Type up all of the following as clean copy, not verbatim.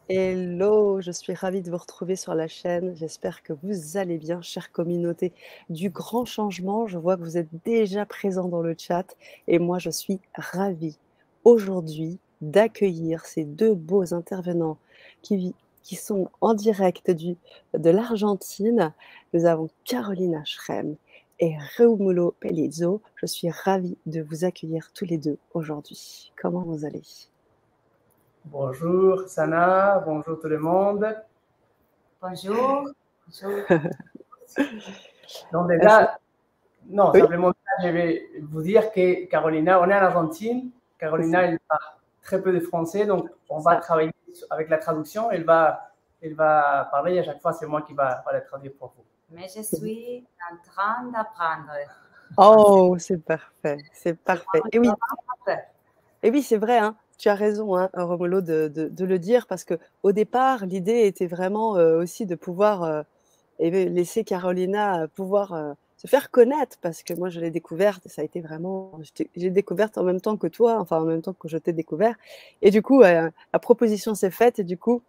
Hello, je suis ravie de vous retrouver sur la chaîne. J'espère que vous allez bien, chère communauté du grand changement. Je vois que vous êtes déjà présents dans le chat et moi, je suis ravie aujourd'hui d'accueillir ces deux beaux intervenants qui sont en direct de l'Argentine. Nous avons Carolina Schrem et Réumulo Pelizzo. Je suis ravie de vous accueillir tous les deux aujourd'hui. Comment vous allez? Bonjour Sana, bonjour tout le monde. Bonjour. Bonjour. Donc déjà, non, Oui. simplement, je vais vous dire que Carolina, on est en Argentine. Carolina, elle parle très peu de français, donc on va travailler avec la traduction. Elle va parler et à chaque fois, c'est moi qui va la traduire pour vous. Mais je suis en train d'apprendre. Oh, c'est parfait, c'est parfait. Et oui, c'est vrai, hein, tu as raison, hein, Romulo, de le dire, parce qu'au départ, l'idée était vraiment aussi de pouvoir laisser Carolina pouvoir se faire connaître, parce que moi, je l'ai découverte, ça a été vraiment, j'ai découverte en même temps que toi, enfin en même temps que je t'ai découvert. Et du coup, la proposition s'est faite, et du coup,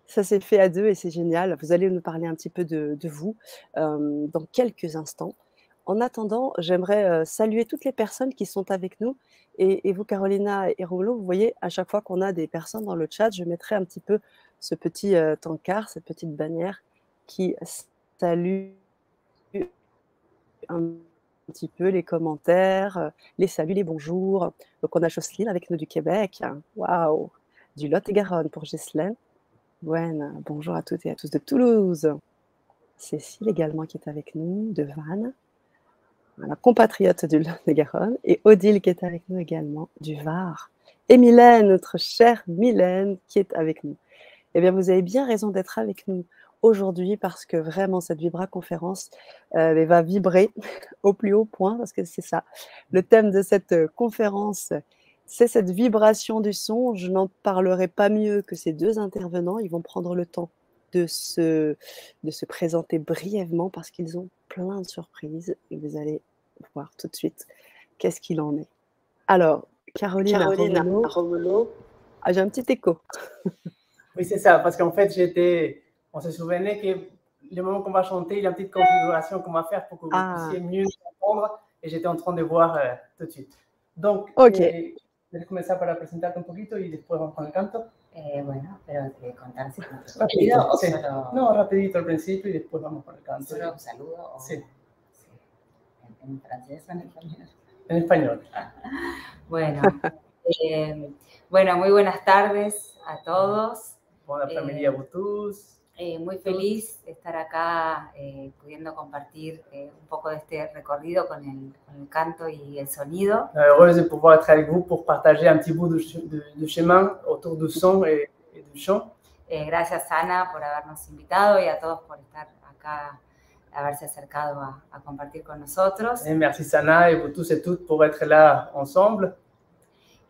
ça s'est fait à deux et c'est génial. Vous allez nous parler un petit peu de vous dans quelques instants. En attendant, j'aimerais saluer toutes les personnes qui sont avec nous. Et vous, Carolina et Romulo, vous voyez, à chaque fois qu'on a des personnes dans le chat, je mettrai un petit peu ce petit tankard, cette petite bannière qui salue un petit peu les commentaires, les saluts, les bonjours. Donc, on a Jocelyne avec nous du Québec. Waouh! Du Lot-et-Garonne pour Ghislaine. Gwen, bonjour à toutes et à tous de Toulouse. Cécile également qui est avec nous, de Vannes. Voilà, compatriote du Lot-et-Garonne. Et Odile qui est avec nous également, du Var. Et Mylène, notre chère Mylène, qui est avec nous. Eh bien, vous avez bien raison d'être avec nous aujourd'hui parce que vraiment, cette Vibra-conférence va vibrer au plus haut point, parce que c'est ça. Le thème de cette conférence, c'est cette vibration du son. Je n'en parlerai pas mieux que ces deux intervenants. Ils vont prendre le temps de se présenter brièvement parce qu'ils ont plein de surprises et vous allez voir tout de suite qu'est-ce qu'il en est. Alors, Carolina Romulo. Ah, j'ai un petit écho. Oui, c'est ça, parce qu'en fait, on se souvenait que le moment qu'on va chanter, il y a une petite configuration qu'on va faire pour que vous puissiez mieux nous entendre et j'étais en train de voir tout de suite. Donc, okay. ¿Quieres comenzar para presentarte un poquito y después vamos con el canto? Bueno, pero contar si rapidito, o sí. solo... No, rapidito al principio y después vamos con el canto. ¿Solo un saludo? O... Sí. ¿En francés o en español? En español. Bueno, bueno, muy buenas tardes a todos. Buena familia Butus. Muy feliz de estar acá pudiendo compartir un poco de este recorrido con el canto y el sonido. Heureuse de pouvoir être avec vous pour partager un petit bout de chemin autour du son et du chant. Gracias, Ana, por habernos invitado y a todos por estar acá, haberse acercado a compartir con nosotros. Merci, Sana, et vous tous et toutes pour être là ensemble.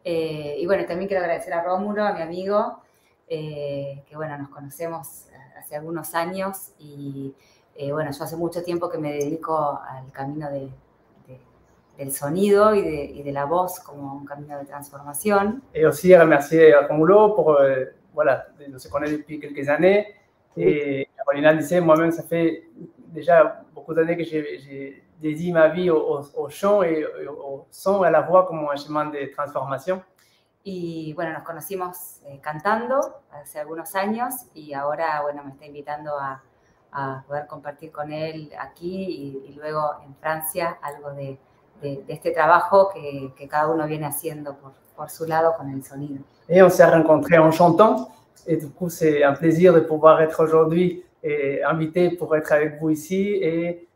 Y bueno, también quiero agradecer a Rómulo, a mi amigo, que bueno, nos conocemos hace algunos años y bueno, yo hace mucho tiempo que me dedico al camino del sonido y de la voz como un camino de transformación. Et aussi remercier Rómulo pour, voilà, on se connaît depuis quelques années. Et Carolina disait, moi-même, ça fait déjà beaucoup d'années que j'ai dédié ma vie au chant et au son, à la voix como un chemin de transformación. Y bueno, nos conocimos cantando hace algunos años y ahora, bueno, me está invitando a poder compartir con él aquí y luego en Francia algo de este trabajo que cada uno viene haciendo por su lado con el sonido. Et on s'est rencontrés en chantant et du coup, c'est un plaisir de pouvoir être aujourd'hui invité pour être avec vous ici et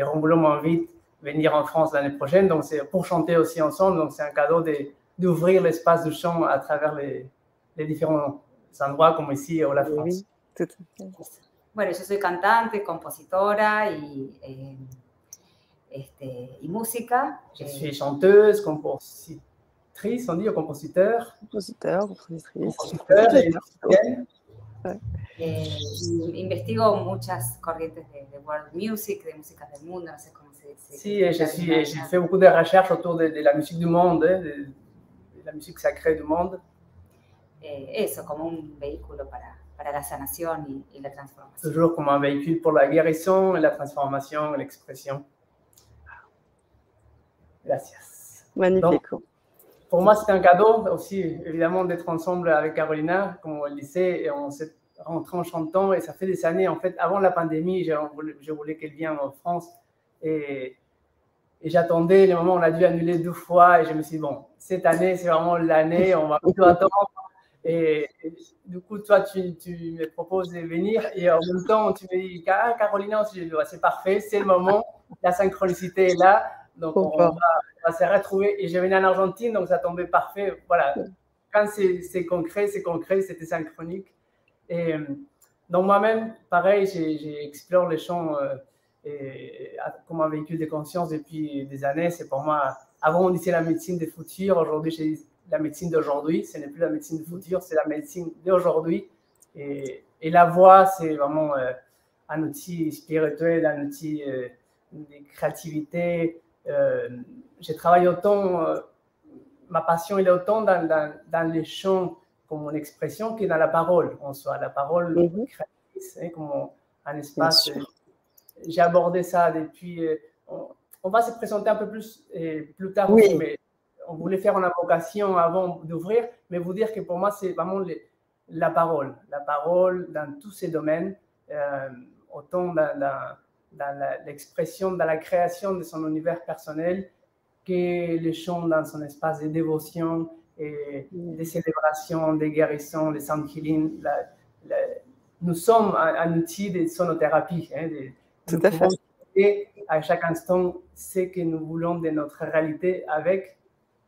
Rómulo m'invite à venir en France l'année prochaine, donc c'est pour chanter aussi ensemble, donc c'est un cadeau d'ouvrir l'espace du chant à travers les différents endroits comme ici ou la France. Oui, tout à fait. Bueno, yo soy cantante, compositora y música. Je suis chanteuse, compositrice, on dit, ou compositeur. Compositeur, compositrice. Compositeur et musicienne. Investigo muchas corrientes de world music, de músicas del mundo, no sé cómo se dice. Si, j'ai fait beaucoup de recherches autour de la musique du monde, de la musique sacrée du monde. eso, como un vehículo para la sanación y la transformación. Toujours comme un véhicule pour la guérison, la transformation, l'expression. Gracias. Magnifique. Donc, pour moi, c'est un cadeau aussi, évidemment, d'être ensemble avec Carolina, comme elle disait, et on s'est rentré en chantant, et ça fait des années, en fait, avant la pandémie, je voulais qu'elle vienne en France, et j'attendais le moment où on a dû annuler 2 fois, et je me suis dit, bon, cette année, c'est vraiment l'année, on va plutôt attendre, et du coup, toi, tu me proposes de venir, et en même temps, tu me dis, Carolina aussi, je dis, ouais, c'est parfait, c'est le moment, la synchronicité est là, donc on va se retrouver. Et je venais en Argentine, donc ça tombait parfait. Voilà, quand c'est concret, c'était synchronique. Et donc moi-même, pareil, j'explore les chants comme un véhicule de conscience depuis des années. C'est pour moi, avant on disait la médecine du futur, aujourd'hui j'ai la médecine d'aujourd'hui. Ce n'est plus la médecine du futur, c'est la médecine d'aujourd'hui. Et la voix, c'est vraiment un outil spirituel, un outil de créativité. Je travaille autant, ma passion elle est autant dans les chants comme mon expression que dans la parole en soi. La parole créatrice, comme un espace. J'ai abordé ça depuis. On va se présenter un peu plus tard aussi, mais on voulait faire une invocation avant d'ouvrir, mais vous dire que pour moi, c'est vraiment la parole dans tous ces domaines, autant dans l'expression, dans la création de son univers personnel, que les chants dans son espace de dévotion et de célébration, de guérison, de sound healing. Nous sommes un outil de sonothérapie. Nous pouvons créer à chaque instant ce que nous voulons de notre réalité avec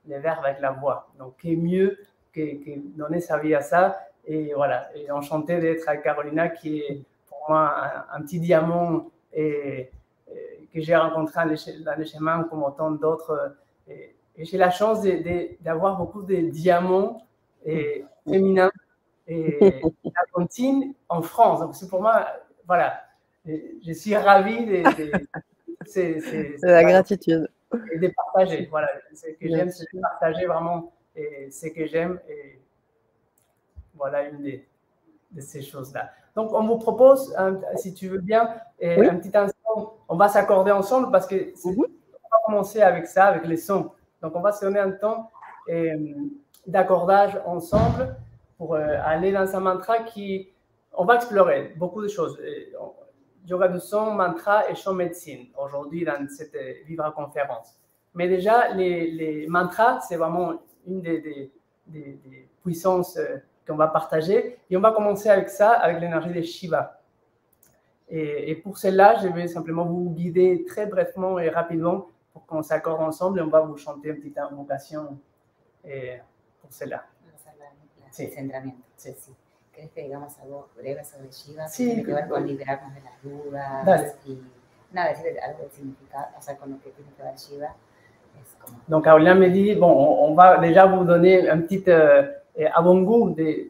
les verbes, avec la voix. Donc, qu'est mieux que donner sa vie à ça. Et voilà, et enchanté d'être avec Carolina, qui est pour moi un petit diamant et que j'ai rencontré dans les chemins comme autant d'autres. Et j'ai la chance d'avoir beaucoup de diamants féminins et argentines en France. Donc, c'est pour moi, voilà, je suis ravie c'est la gratitude. Et de partager. Voilà, ce que j'aime, c'est de partager vraiment ce que j'aime. Et voilà une de ces choses-là. Donc, on vous propose, si tu veux bien, un petit instant, on va s'accorder ensemble parce que on va commencer avec ça, avec les sons. Donc, on va se donner un temps d'accordage ensemble pour aller dans un mantra on va explorer beaucoup de choses. Yoga du son, mantra et chant médecine aujourd'hui dans cette Vivra conférence. Mais déjà, les mantras, c'est vraiment une des puissances qu'on va partager. Et on va commencer avec ça, avec l'énergie de Shiva. Et pour cela, je vais simplement vous guider très brièvement et rapidement pour qu'on s'accorde ensemble et on va vous chanter une petite invocation pour cela. Sí. Centramiento. Sí. ¿Querés que digamos algo breve sobre Shiva? Sí. Tiene que ver con liberarnos de las dudas. Dale. Y nada, decir algo del significado, o sea, con lo que tiene que ver Shiva. Donc, Carolina me dit, bon, on va déjà vous donner un petit avant-goût de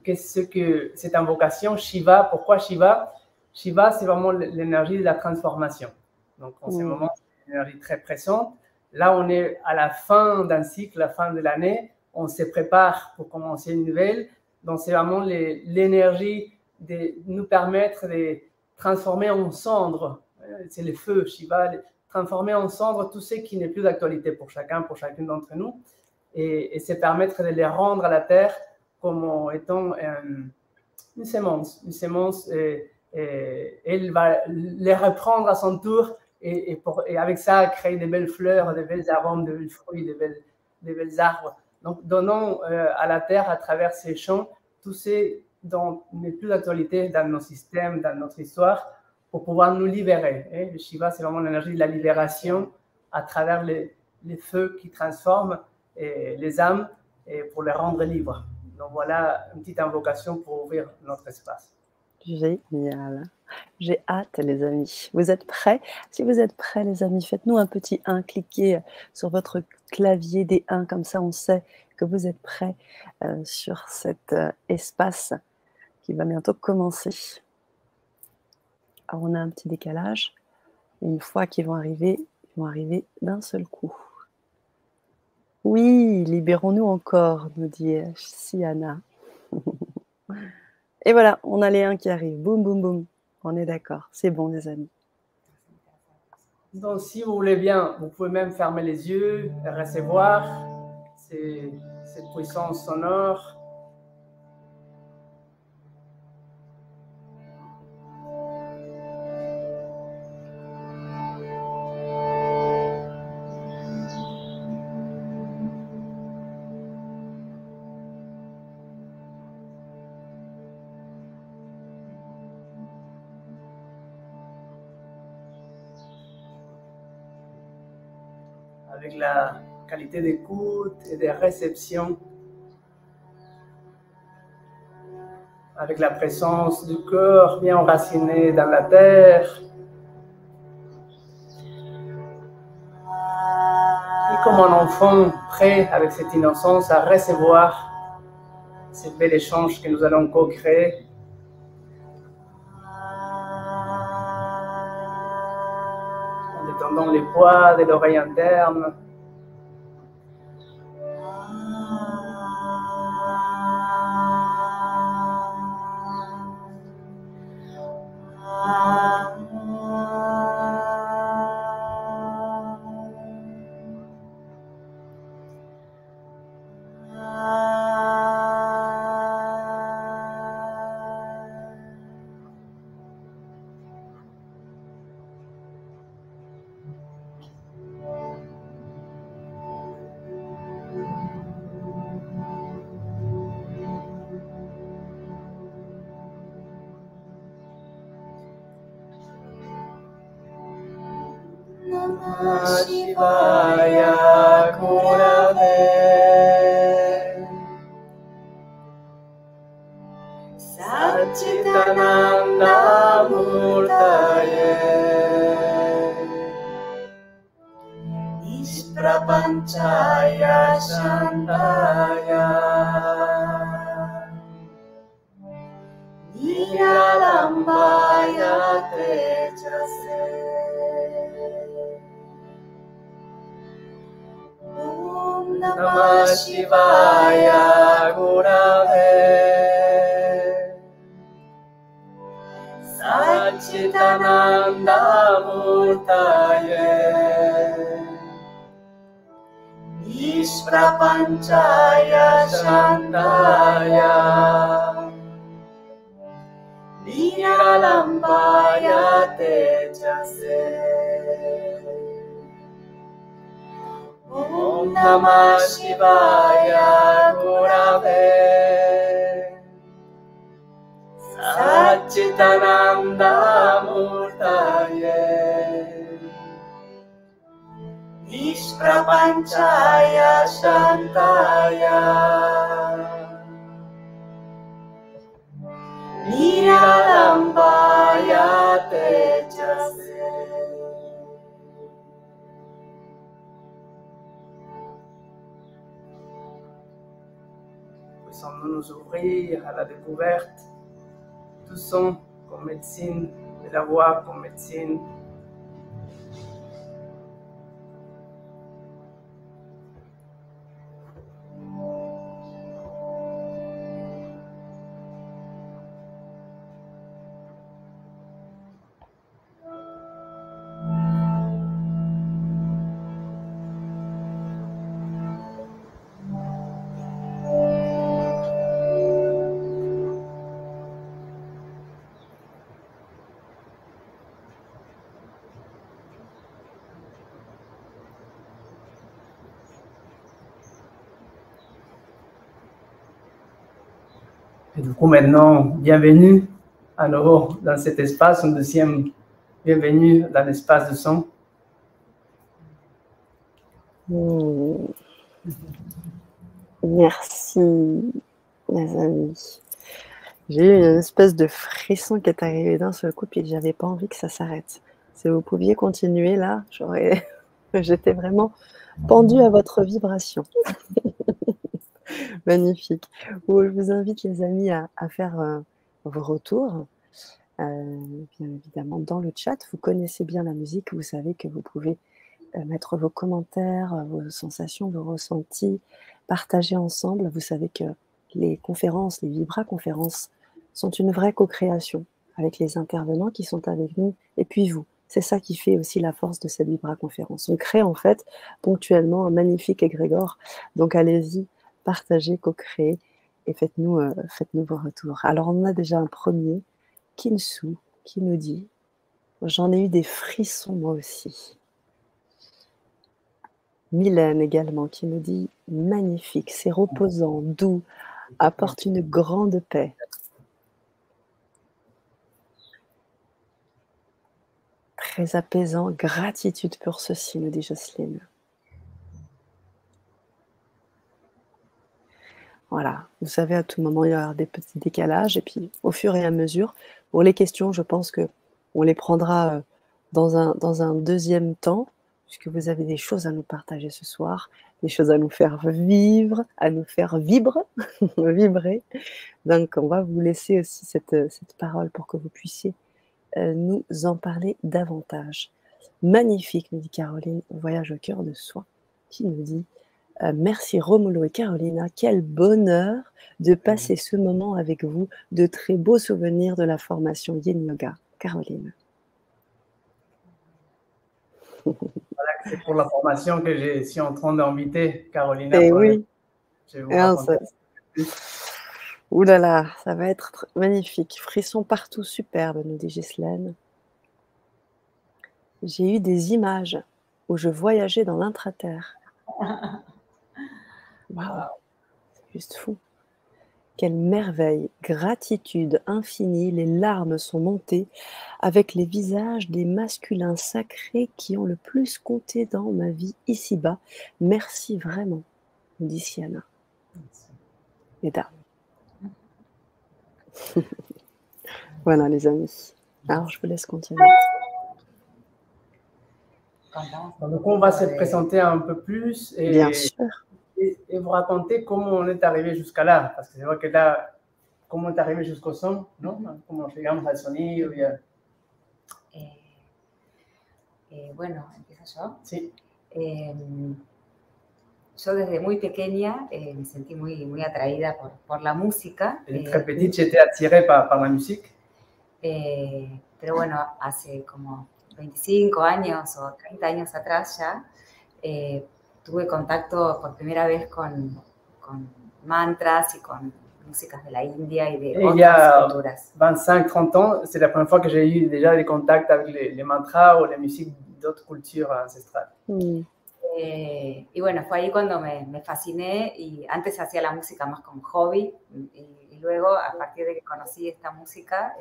qu'est-ce que cette invocation Shiva. Pourquoi Shiva? Shiva, c'est vraiment l'énergie de la transformation. Donc, en ce moment, c'est une énergie très pressante. Là, on est à la fin d'un cycle, la fin de l'année. On se prépare pour commencer une nouvelle. Donc, c'est vraiment l'énergie de nous permettre de transformer en cendre. C'est le feu, Shiva, transformer en cendre tout ce qui n'est plus d'actualité pour chacun, pour chacune d'entre nous. Et c'est permettre de les rendre à la terre comme étant une sémence. Une sémence, elle va les reprendre à son tour et avec ça, créer de belles fleurs, de belles arômes, de belles fruits, de belles arbres. Donc, donnons à la terre, à travers ces chants, tout ce dont n'est plus d'actualité dans nos systèmes, dans notre histoire, pour pouvoir nous libérer. Le Shiva, c'est vraiment l'énergie de la libération à travers les feux qui transforment les âmes et pour les rendre libres. Donc, voilà une petite invocation pour ouvrir notre espace. Génial. J'ai hâte, les amis. Vous êtes prêts? Si vous êtes prêts, les amis, faites-nous un petit 1. Cliquez sur votre clavier des 1, comme ça on sait que vous êtes prêts sur cet espace qui va bientôt commencer. Alors, on a un petit décalage. Une fois qu'ils vont arriver d'un seul coup. Oui, libérons-nous encore, nous dit Siana. Et voilà, on a les 1 qui arrivent. Boum, boum, boum. On est d'accord. C'est bon, les amis. Donc, si vous voulez bien, vous pouvez même fermer les yeux et recevoir cette puissance sonore. Avec la qualité d'écoute et de réception, avec la présence du cœur bien enraciné dans la terre, et comme un enfant prêt avec cette innocence à recevoir ce bel échange que nous allons co-créer. En détendant les poids de l'oreille interne. Shivaya Gurave Satchitananda Murtaye Ishprapanchaya Shantaya Niralambaya Tejase Namah Shivaya Gurave Satchitananda Murtaye Ishprapanchaya Shantaya Niralambaya Tejase Om Namah Shivaya Gurave Satchitananda Murtaye Ishprapanchaya Shantaya Niralambaya Tejase. Puissions-nous nous ouvrir à la découverte du son comme médecine, de la voix comme médecine. Et du coup, maintenant, bienvenue à nouveau dans cet espace, une deuxième bienvenue dans l'espace de son. Merci, les amis. J'ai eu une espèce de frisson qui est arrivé d'un seul coup, puis j'avais pas envie que ça s'arrête. Si vous pouviez continuer là, j'étais vraiment pendue à votre vibration. Magnifique. Je vous invite, les amis, à faire vos retours. Bien évidemment, dans le chat, vous connaissez bien la musique, vous savez que vous pouvez mettre vos commentaires, vos sensations, vos ressentis, partager ensemble. Vous savez que les conférences, les Vibra-conférences sont une vraie co-création avec les intervenants qui sont avec nous et puis vous. C'est ça qui fait aussi la force de cette Vibra conférence. On crée en fait ponctuellement un magnifique égrégore. Donc allez-y, partagez, co-créez et faites-nous vos retours. Alors on a déjà un premier, Kinsu, qui nous dit « J'en ai eu des frissons moi aussi ». Mylène également qui nous dit « Magnifique, c'est reposant, doux, apporte une grande paix ». Très apaisant, gratitude pour ceci, nous dit Jocelyne. Voilà, vous savez, à tout moment, il y aura des petits décalages. Et puis, au fur et à mesure, pour les questions, je pense qu'on les prendra dans un deuxième temps, puisque vous avez des choses à nous partager ce soir, des choses à nous faire vivre, à nous faire vibrer. Donc, on va vous laisser aussi cette parole pour que vous puissiez nous en parler davantage. Magnifique, nous dit Caroline, voyage au cœur de soi, qui nous dit merci Romulo et Carolina, quel bonheur de passer ce moment avec vous, de très beaux souvenirs de la formation Yin Yoga. Caroline. Voilà, c'est pour la formation que je suis en train d'inviter Carolina. Et oui. Je vais vous raconter Ouh là là, ça va être magnifique. Frissons partout, superbe, nous dit Ghislaine. J'ai eu des images où je voyageais dans l'intraterre. Waouh, c'est juste fou. Quelle merveille, gratitude infinie, les larmes sont montées avec les visages des masculins sacrés qui ont le plus compté dans ma vie ici-bas. Merci vraiment, nous dit Siana. Eda. Voilà les amis. Alors je vous laisse continuer. Donc on va se présenter un peu plus Bien sûr. Et vous raconter comment on est arrivé jusqu'à là. Parce que c'est vrai que là, comment on est arrivé jusqu'au son, ¿no? Comment llegamos al sonido. Bueno, ¿empiezo yo? Sí. Yo desde muy pequeña me sentí muy atraída por la música. Desde très petite, j'étais attirée par la musique. Pero bueno, hace como 25 años o 30 años atrás ya, tuve contacto por primera vez con mantras y con músicas de la India y de otras culturas. 25-30 ans, c'est la première fois que j'ai eu déjà des contacts avec les mantras o la musique d'autres cultures ancestrales. Y bueno, fue ahí cuando me fasciné y antes hacía la música más como hobby y luego a partir de que conocí esta música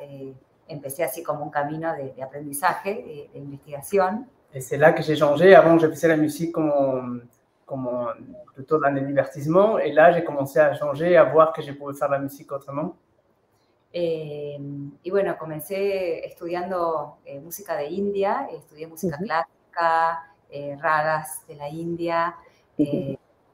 empecé así como un camino de aprendizaje, de investigación. Et c'est là que j'ai changé. Avant, je faisais la musique comme plutôt dans le divertissement. Et là, j'ai commencé à changer, à voir que je pouvais faire la musique autrement. Y bueno, comencé estudiando música de India, estudié música clásica, ragas de la India,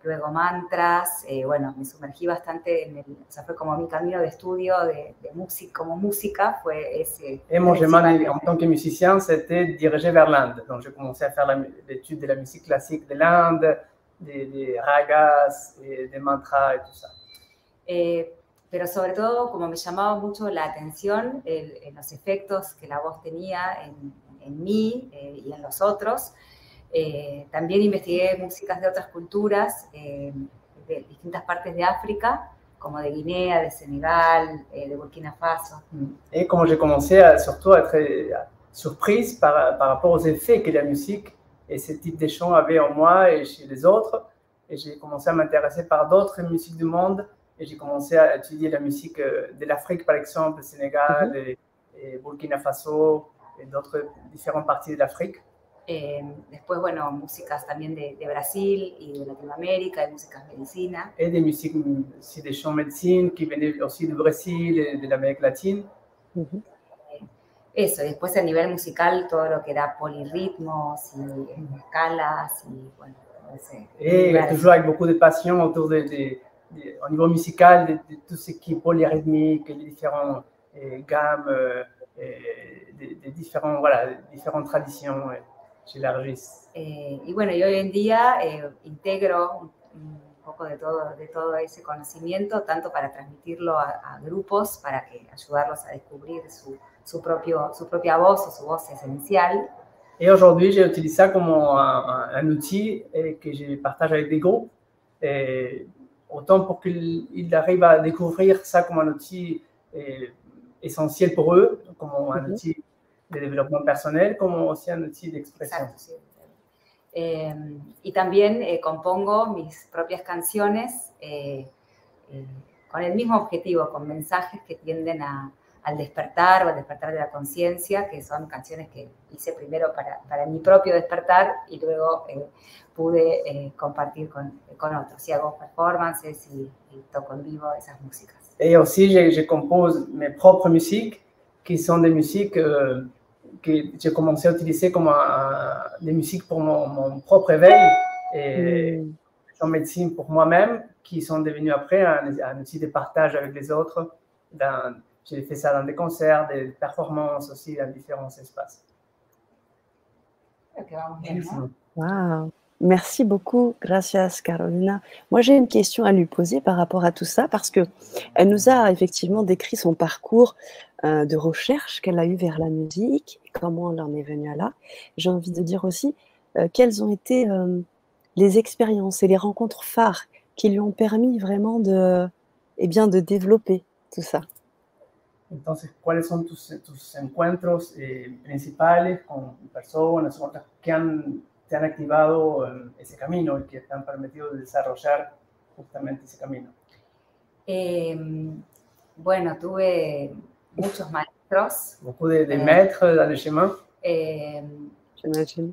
luego mantras. Bueno, me sumergí bastante o sea, fue como mi camino de estudio de música, como música, fue ese. Et mon chemin en tant que musicien, c'était dirigé vers l'Inde. Donc, j'ai commencé à faire l'étude de la musique classique de l'Inde, des ragas, des mantras et tout ça. Pero sobre todo, como me llamaba mucho la atención los efectos que la voz tenía en mí y en los otros, también investigué músicas de otras culturas, de distintas partes de África, como de Guinea, de Senegal, de Burkina Faso. Et comme j'ai commencé surtout à être surprise par rapport aux effets que la musique et ce type de chants avaient en moi et chez les autres, et j'ai commencé à m'intéresser par d'autres musiques du monde, et j'ai commencé à étudier la musique de l'Afrique, par exemple, Sénégal, et Burkina Faso, et d'autres différentes parties de l'Afrique. Después, bueno, músicas también de Brasil y de Latinoamérica, de músicas medicina. Et des musiques, aussi des chants médecine qui venaient aussi du Brésil et de l'Amérique latine. Eso, y después a nivel musical, todo lo que era polirritmos y escalas y bueno. Et toujours avec beaucoup de passion autour au niveau musical, de tout ce qui est polyrythmique, les différentes gammes, des différentes traditions. J'élargisse. Y bueno, y hoy en día integro poco de todo ese conocimiento, tanto para transmitirlo a grupos, para ayudarlos a descubrir su propia voz o su voz esencial. Et aujourd'hui, j'utilise ça comme un outil que je partage avec des groupes, autant pour qu'ils arrivent à découvrir ça comme un outil essentiel pour eux, comme un outil de développement personnel, como aussi un outil d'expression. Exacto, sí. Y también compongo mis propias canciones con el mismo objetivo, con mensajes que tienden al despertar o al despertar de la conciencia, que son canciones que hice primero para mi propio despertar y luego pude compartir con otros. Y hago performances y toco en vivo esas músicas. Et aussi, je compose mes propres musiques, qui sont des musiques que j'ai commencé à utiliser comme des musiques pour mon propre éveil et en médecine pour moi-même, qui sont devenues après un outil de partage avec les autres. J'ai fait ça dans des concerts, des performances aussi dans différents espaces. Wow. Merci beaucoup, gracias Carolina. Moi, j'ai une question à lui poser par rapport à tout ça, parce qu'elle nous a effectivement décrit son parcours de recherche qu'elle a eu vers la musique, et comment elle en est venue à là. J'ai envie de dire aussi quelles ont été les expériences et les rencontres phares qui lui ont permis vraiment de développer tout ça. Entonces, ¿cuáles son tus encuentros principales con personas que te han activado ese camino y que te han permitido desarrollar justamente ese camino? Bueno, tuve muchos maestros. Beaucoup de maîtres dans le chemin. J'imagine.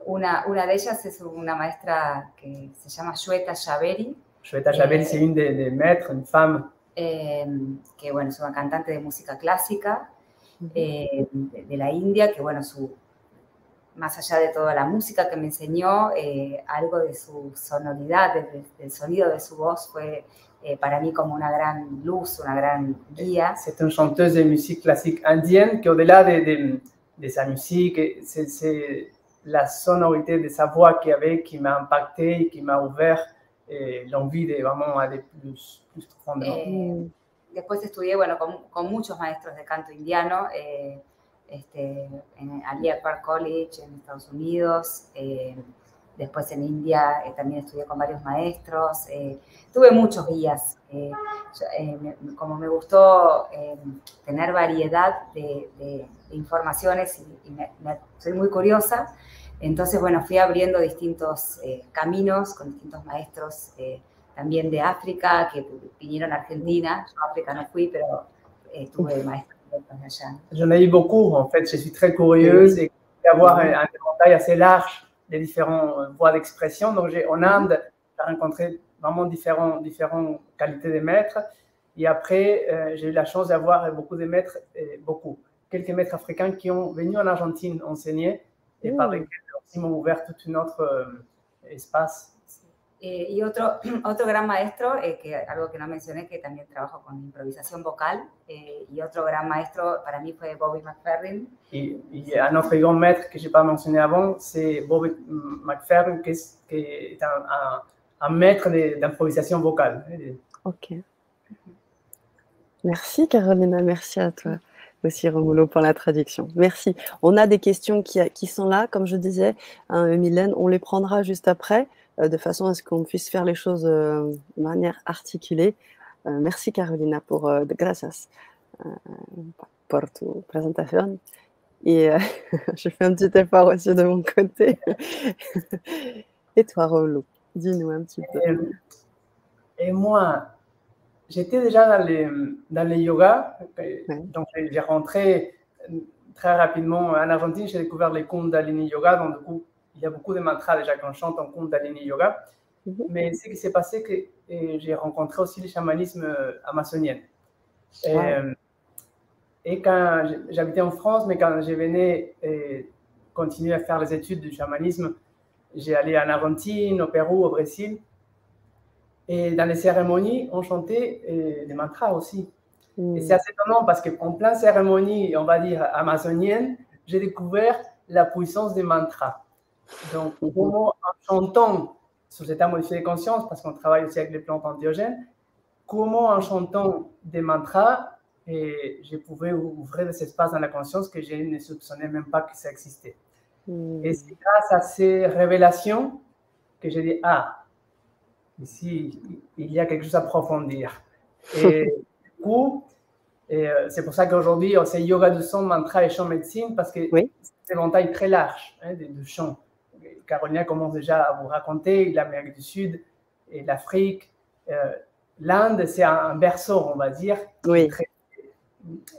Una de ellas es una maestra que se llama Shweta Javeri. Shweta Javeri, c'est une des maîtres, une femme. Que bueno, es una cantante de música clásica de la India, que bueno, más allá de toda la música que me enseñó, algo de su sonoridad, del sonido de su voz fue para mí como una gran luz, una gran guía. C'est une chanteuse de musique classique indienne qui, au-delà de sa musique, c'est la sonorité de sa voix qui m'a impacté et qui m'a ouvert l'envie de vraiment aller plus profondément. Después estudié, bueno, con muchos maestros de canto indiano, en Alia Park College en Estados Unidos, después en India también estudié con varios maestros, tuve muchos guías, como me gustó tener variedad de informaciones y soy muy curiosa, entonces bueno, fui abriendo distintos caminos con distintos maestros también de África, que vinieron a Argentina. Yo a África no fui, pero tuve maestros de allá. J'en ai eu beaucoup, en fait. Je suis très curieuse et d'avoir un éventail assez large des différentes voies d'expression. Donc, en Inde, j'ai rencontré vraiment différentes qualités de maîtres. Et après, j'ai eu la chance d'avoir beaucoup de maîtres, quelques maîtres africains qui ont venu en Argentine enseigner et par lesquels aussi m'ont ouvert tout un autre espace. Y otro gran maestro, algo que no mencioné, que también trabajo con improvisación vocal, y otro gran maestro para mí fue Bobby McFerrin. Et un autre grand maître que je n'ai pas mentionné avant, c'est Bobby McFerrin, qui est un maître d'improvisation vocale. Ok. Merci Carolina, merci à toi aussi Romulo pour la traduction. Merci. On a des questions qui sont là, comme je disais, Mylène, on les prendra juste après, de façon à ce qu'on puisse faire les choses de manière articulée. Merci Carolina gracias por tu présentation. Et je fais un petit effort aussi de mon côté. Et toi Romulo, dis-nous un petit peu. Et moi, j'étais déjà dans le yoga, donc j'ai rentré très rapidement en Argentine, j'ai découvert les Kundalini Yoga, donc du coup, il y a beaucoup de mantras déjà qu'on chante en Kundalini Yoga, mais ce qui s'est passé, que j'ai rencontré aussi le chamanisme amazonien. Et quand j'habitais en France, mais quand je venais continuer à faire les études du chamanisme, j'ai allé en Argentine, au Pérou, au Brésil. Et dans les cérémonies, on chantait des mantras aussi. Et c'est assez étonnant parce qu'en pleine cérémonie, on va dire amazonienne, j'ai découvert la puissance des mantras. Donc, en chantant sur l'état modifié de conscience, parce qu'on travaille aussi avec les plantes entéogènes, comment en chantant des mantras, et je pouvais ouvrir des espaces dans la conscience que je ne soupçonnais même pas que ça existait. Et c'est grâce à ces révélations que j'ai dit, ah, ici, il y a quelque chose à approfondir. Et du coup, c'est pour ça qu'aujourd'hui, c'est yoga du son, mantra et chant médecine, parce que c'est un éventail très large de chants. Carolina commence déjà à vous raconter l'Amérique du Sud et l'Afrique. L'Inde, c'est un berceau, on va dire, très,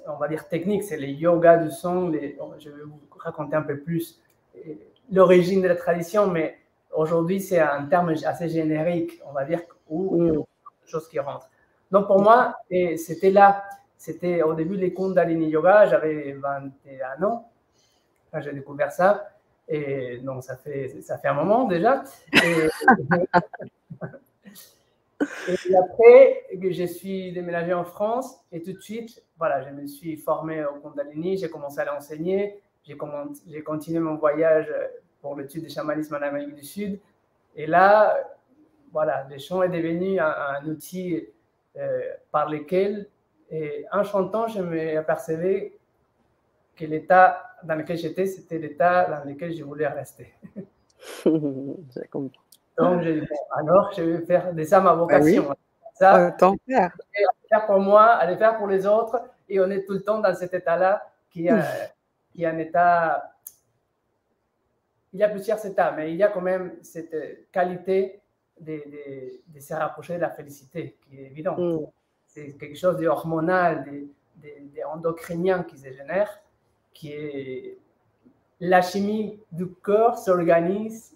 on va dire technique, c'est les yogas du son. Je vais vous raconter un peu plus l'origine de la tradition, mais aujourd'hui, c'est un terme assez générique, on va dire, où il y a beaucoup de choses qui rentrent. Donc, pour moi, c'était là, c'était au début les Kundalini Yoga, j'avais 21 ans quand j'ai découvert ça, et donc ça fait un moment déjà. Et après, je suis déménagé en France, et tout de suite, voilà, je me suis formé au Kundalini, j'ai commencé à l'enseigner, j'ai continué mon voyage pour l'étude du chamanisme en Amérique du Sud. Et là, voilà, le chant est devenu un outil par lequel, en chantant, je me apercevais que l'état dans lequel j'étais, c'était l'état dans lequel je voulais rester. J'ai compris. Donc, j'ai dit, bon, alors, je vais faire de ça ma vocation. Bah oui. Ça, autant faire. Faire pour moi, aller faire pour les autres, et on est tout le temps dans cet état-là qui est un état. Il y a plusieurs états, mais il y a quand même cette qualité de se rapprocher de la félicité qui est évidente. C'est quelque chose d'hormonal, d'endocrinien qui se génère, qui est la chimie du corps s'organise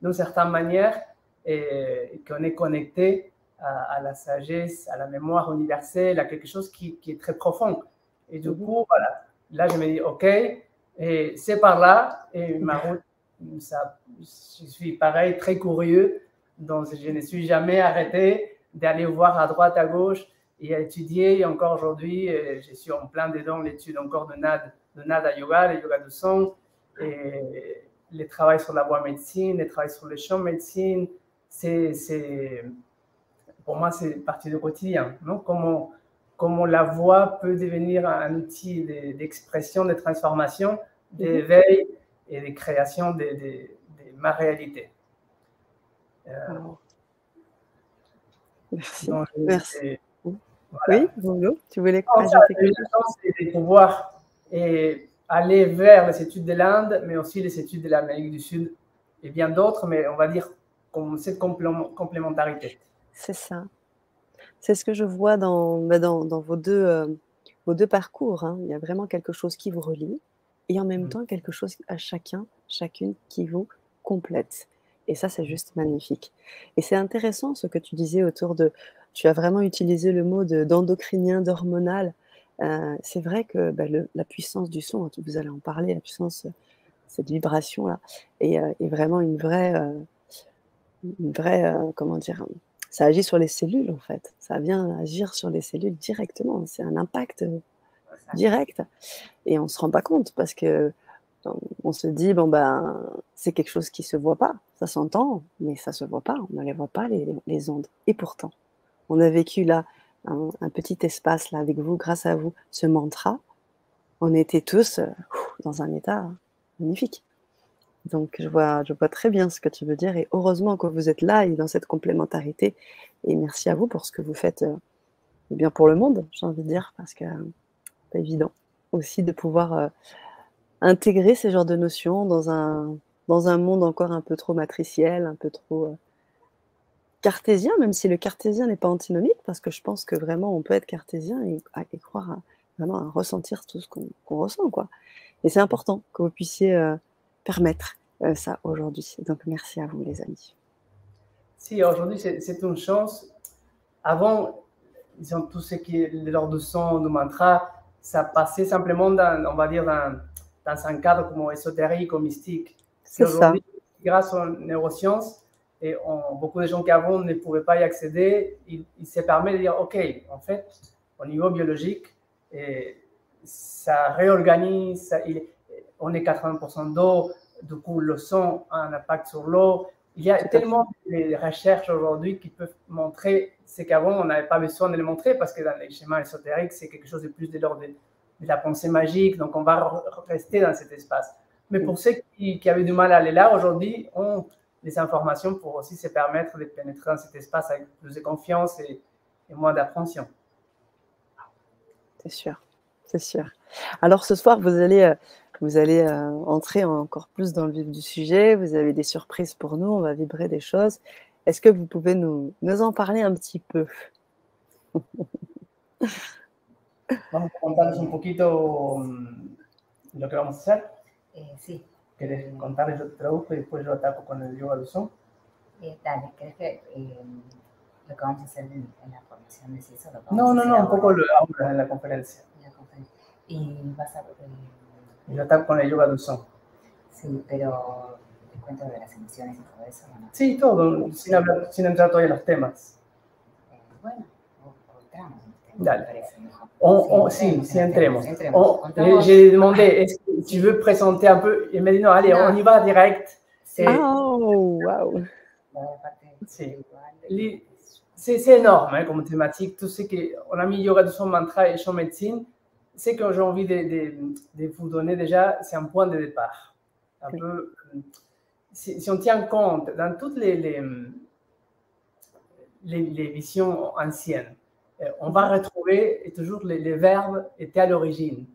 d'une certaine manière et qu'on est connecté à la sagesse, à la mémoire universelle, à quelque chose qui est très profond. Et du coup, voilà, là, je me dis, OK, et c'est par là, et ma route, je suis pareil, très curieux, donc je ne suis jamais arrêté d'aller voir à droite, à gauche, et à étudier. Et encore aujourd'hui, je suis en plein dedans l'étude encore de Nada Yoga, le yoga du son, et le travail sur la voix médecine, le travail sur le chant médecine. Pour moi, c'est partie du quotidien. Non? Comment la voix peut devenir un outil d'expression, de transformation, d'éveil et de création de ma réalité. Merci. Donc, merci. Voilà. Oui, Bruno, tu voulais ajouter quelque chose? C'est de pouvoir aller vers les études de l'Inde, mais aussi les études de l'Amérique du Sud et bien d'autres, mais on va dire comme cette complémentarité. C'est ça. C'est ce que je vois dans vos deux parcours. Hein. Il y a vraiment quelque chose qui vous relie et en même temps quelque chose à chacune qui vous complète. Et ça, c'est juste magnifique. Et c'est intéressant ce que tu disais autour de... Tu as vraiment utilisé le mot d'endocrinien, d'hormonal. C'est vrai que la puissance du son, vous allez en parler, la puissance, cette vibration-là, est vraiment une vraie comment dire, ça agit sur les cellules en fait. Ça vient agir sur les cellules directement. C'est un impact direct. Et on ne se rend pas compte parce que on se dit, c'est quelque chose qui ne se voit pas. Ça s'entend, mais ça ne se voit pas. On ne les voit pas, les ondes. Et pourtant, on a vécu là un petit espace là avec vous, grâce à vous, ce mantra. On était tous dans un état magnifique. Donc, je vois très bien ce que tu veux dire et heureusement que vous êtes là et dans cette complémentarité. Et merci à vous pour ce que vous faites bien pour le monde, j'ai envie de dire, parce que c'est pas évident aussi de pouvoir intégrer ces genres de notions dans un monde encore un peu trop matriciel, un peu trop cartésien, même si le cartésien n'est pas antinomique, parce que je pense que vraiment on peut être cartésien et croire vraiment à ressentir tout ce qu'on ressent, quoi. Et c'est important que vous puissiez permettre ça aujourd'hui. Donc merci à vous les amis. Si, aujourd'hui c'est une chance. Avant, disons, tout ce qui est l'ordre de son, de mantra, ça passait simplement on va dire, dans un cadre comme ésotérique ou mystique. C'est ça. Grâce aux neurosciences, et beaucoup de gens qui avant ne pouvaient pas y accéder, il se permet de dire, OK, en fait, au niveau biologique, ça réorganise, on est 80% d'eau, du coup, le son a un impact sur l'eau, Il y a Tout à fait. tellement de recherches aujourd'hui qui peuvent montrer ce qu'avant, on n'avait pas besoin de le montrer parce que dans les schémas ésotériques, c'est quelque chose de plus de l'ordre de la pensée magique. Donc, on va rester dans cet espace. Mais pour ceux qui avaient du mal à aller là, aujourd'hui, ont les informations pour aussi se permettre de pénétrer dans cet espace avec plus de confiance et moins d'appréhension. C'est sûr, c'est sûr. Alors ce soir, vous allez entrer encore plus dans le vif du sujet. Vous avez des surprises pour nous, on va vibrer des choses. Est-ce que vous pouvez nous en parler un petit peu? Vamos a contarles un poquito lo que vamos a hacer. Sí. ¿Querés contarles? Yo te traduzco y después yo ataco con el yoga del son. Dale, ¿crees que lo que vamos a hacer en la formación es eso? Lo que No, vamos a hacer un poco ahora? ahora en la conferencia. Y vas a... Yo ataco con el yoga del son. Sí, pero te cuento de las emociones y todo eso, ¿no? Sí, todo, sin entrar todavía en los temas. Bueno, entramos. Dale. Sí, entremos. Entremos. J'ai demandé, est-ce que tu veux présenter un peu? Il m'a dit non, allez, on y va direct. Oh, wow. C'est énorme hein, comme thématique. Tout ce qu'on a mis yoga de son mantra et son médecine, c'est que j'ai envie de vous donner déjà, c'est un point de départ. Un peu, si on tient compte dans toutes les visions anciennes, on va retrouver toujours les verbes étaient à l'origine.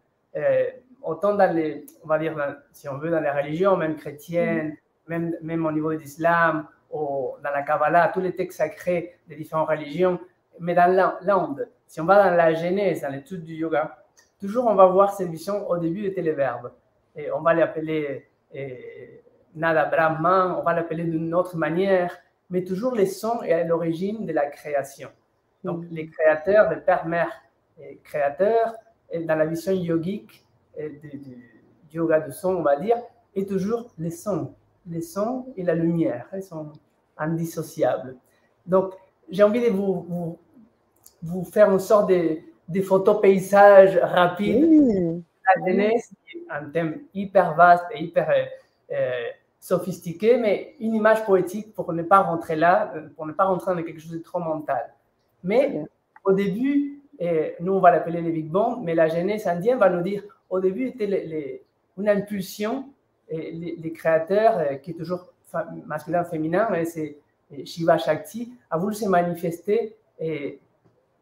Autant dans les, on va dire, si on veut, dans les religions, même chrétiennes, même au niveau de l'islam, ou dans la Kabbalah, tous les textes sacrés des différentes religions, mais dans l'Inde, si on va dans la Genèse, dans l'étude du yoga, toujours on va voir cette vision, au début étaient les verbes. Et on va l'appeler Nada Brahman, on va l'appeler d'une autre manière, mais toujours les sons est à l'origine de la création. Donc, les créateurs, les pères-mères créateurs, et dans la vision yogique du yoga de son, on va dire, est toujours les sons. Les sons et la lumière, ils sont indissociables. Donc, j'ai envie de vous faire une sorte de photos paysages rapides. La jeunesse, un thème hyper vaste et hyper sophistiqué, mais une image poétique pour ne pas rentrer là, pour ne pas rentrer dans quelque chose de trop mental. Mais au début, nous on va l'appeler les Big Bang, mais la jeunesse indienne va nous dire, au début était une impulsion, et les créateurs, qui est toujours masculin, féminin, c'est Shiva Shakti, a voulu se manifester et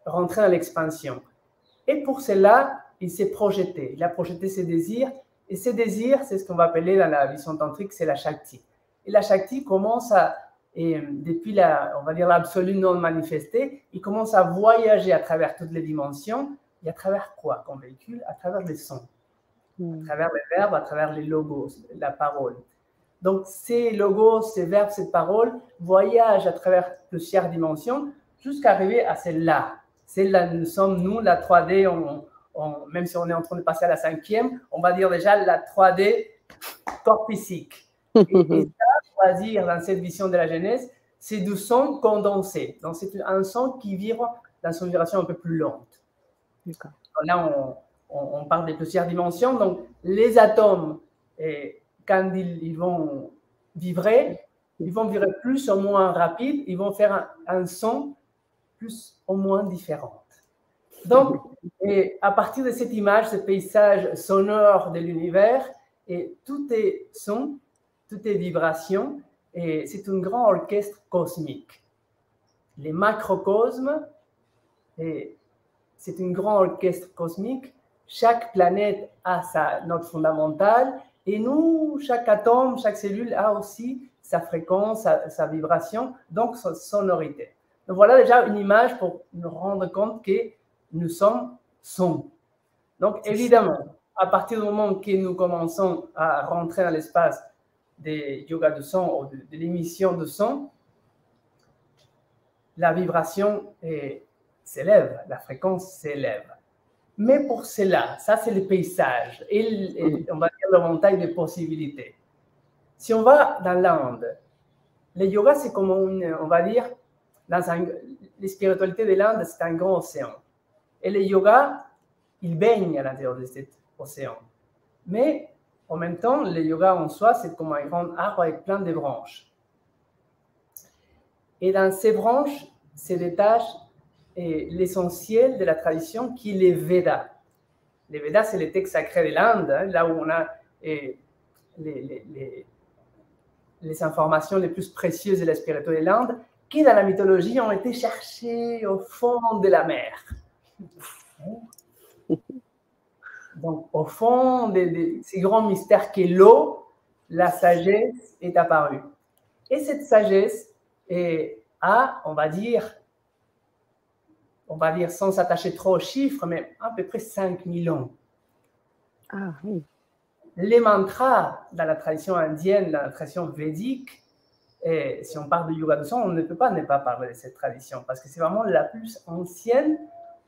rentrer dans l'expansion. Et pour cela, il s'est projeté. Il a projeté ses désirs. Et ces désirs, c'est ce qu'on va appeler dans la vision tantrique, c'est la Shakti. Et la Shakti commence depuis on va dire l'absolu non manifesté, il commence à voyager à travers toutes les dimensions. Et à travers quoi qu'on véhicule? À travers les sons, à travers les verbes, à travers les logos, la parole. Donc, ces logos, ces verbes, cette parole voyagent à travers plusieurs dimensions jusqu'à arriver à celle-là. Celle-là, nous sommes, nous, la 3D, même si on est en train de passer à la 5e, on va dire déjà la 3D corps physique. Et ça, on va dire, dans cette vision de la Genèse, c'est du son condensé. Donc, c'est un son qui vibre dans une vibration un peu plus lente. Là, on parle de plusieurs dimensions. Donc, les atomes, quand ils vont vibrer plus ou moins rapide, ils vont faire un son plus ou moins différent. Donc, à partir de cette image, ce paysage sonore de l'univers, et tout est son, tout est vibration, et c'est un grand orchestre cosmique. Les macrocosmes, c'est un grand orchestre cosmique. Chaque planète a sa note fondamentale, et nous, chaque atome, chaque cellule a aussi sa fréquence, sa vibration, donc sa sonorité. Donc voilà déjà une image pour nous rendre compte que nous sommes son. Donc évidemment, à partir du moment que nous commençons à rentrer dans l'espace des yoga de son ou de l'émission de son, la vibration s'élève, la fréquence s'élève. Mais pour cela, ça c'est le paysage et on va dire le montagne de possibilités. Si on va dans l'Inde, le yoga c'est comme on va dire, la spiritualité de l'Inde c'est un grand océan. Et le yoga, il baigne à l'intérieur de cet océan. Mais en même temps, le yoga en soi, c'est comme un grand arbre avec plein de branches. Et dans ces branches se détache l'essentiel de la tradition qui est les Védas. Les Védas, c'est les textes sacrés de l'Inde, hein, là où on a les informations les plus précieuses de la spiritualité de l'Inde, qui dans la mythologie ont été cherchées au fond de la mer. Donc, au fond de ces grands mystères qu'est l'eau, la sagesse est apparue. Et cette sagesse a, on va dire sans s'attacher trop aux chiffres, mais à peu près 5000 ans. Ah oui. Les mantras dans la tradition indienne, dans la tradition védique, et si on parle de yoga de son, on ne peut pas ne pas parler de cette tradition, parce que c'est vraiment la plus ancienne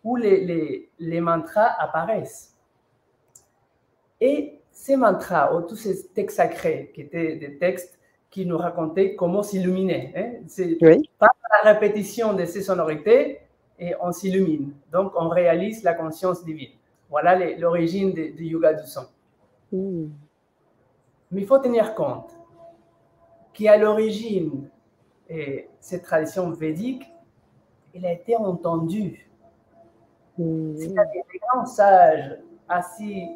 où les mantras apparaissent. Et ces mantras, tous ces textes sacrés, qui étaient des textes qui nous racontaient comment s'illuminer. Hein, c'est par la répétition de ces sonorités, et on s'illumine. Donc, on réalise la conscience divine. Voilà l'origine du yoga du son. Mais il faut tenir compte qu'à l'origine, cette tradition védique, elle a été entendue. C'est-à-dire les grands sages assis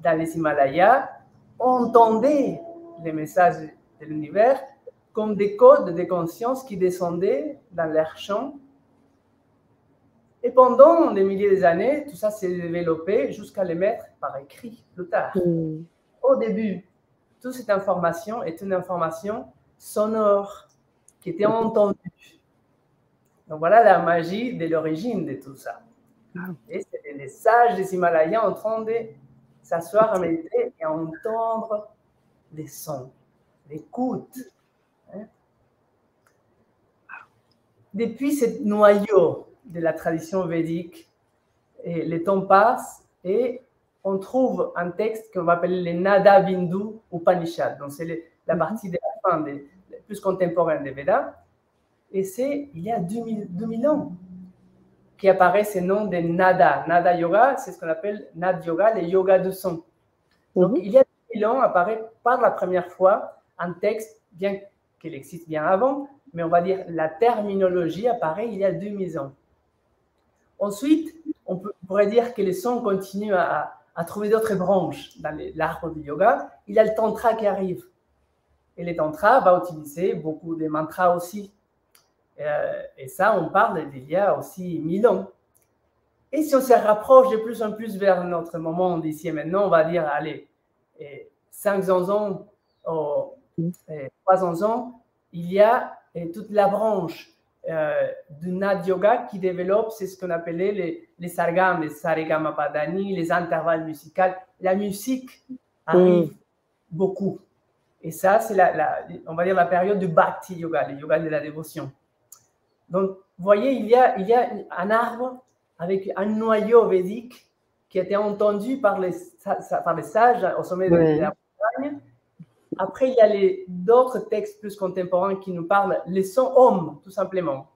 dans les Himalayas entendaient les messages de l'univers comme des codes de conscience qui descendaient dans leur champ. Et pendant des milliers d'années, tout ça s'est développé jusqu'à les mettre par écrit plus tard. Au début, toute cette information est une information sonore qui était entendue. Donc voilà la magie de l'origine de tout ça. Et c'était les sages des Himalayas en train de s'asseoir à méditer et à entendre des sons, l'écoute. Hein? Depuis ce noyau de la tradition védique, et le temps passe et on trouve un texte qu'on va appeler les Nada Bindu Upanishad. Donc, c'est la partie de la fin, plus contemporaine des Védas. Et c'est il y a 2000 ans qui apparaît ce nom de Nada. Nada Yoga, c'est ce qu'on appelle Nad Yoga, le yoga du son. Donc, il y a 2000 ans apparaît par la première fois un texte, bien qu'il existe bien avant, mais on va dire la terminologie apparaît il y a 2000 ans. Ensuite, on pourrait dire que les sons continuent à trouver d'autres branches dans l'arbre du yoga. Il y a le tantra qui arrive. Et le tantra va utiliser beaucoup de mantras aussi. Et ça, on parle d'il y a aussi 1000 ans. Et si on se rapproche de plus en plus vers notre moment d'ici et maintenant, on va dire, allez, 500 ans, 300 ans, il y a toute la branche du Nad Yoga qui développe, c'est ce qu'on appelait les sargam, les saregama padani, les intervalles musicaux. La musique arrive beaucoup. Et ça, c'est on va dire la période du Bhakti Yoga, le yoga de la dévotion. Donc, vous voyez, il y a un arbre avec un noyau védique qui a été entendu par les sages au sommet de la montagne. Après, il y a d'autres textes plus contemporains qui nous parlent, les sons Om, tout simplement,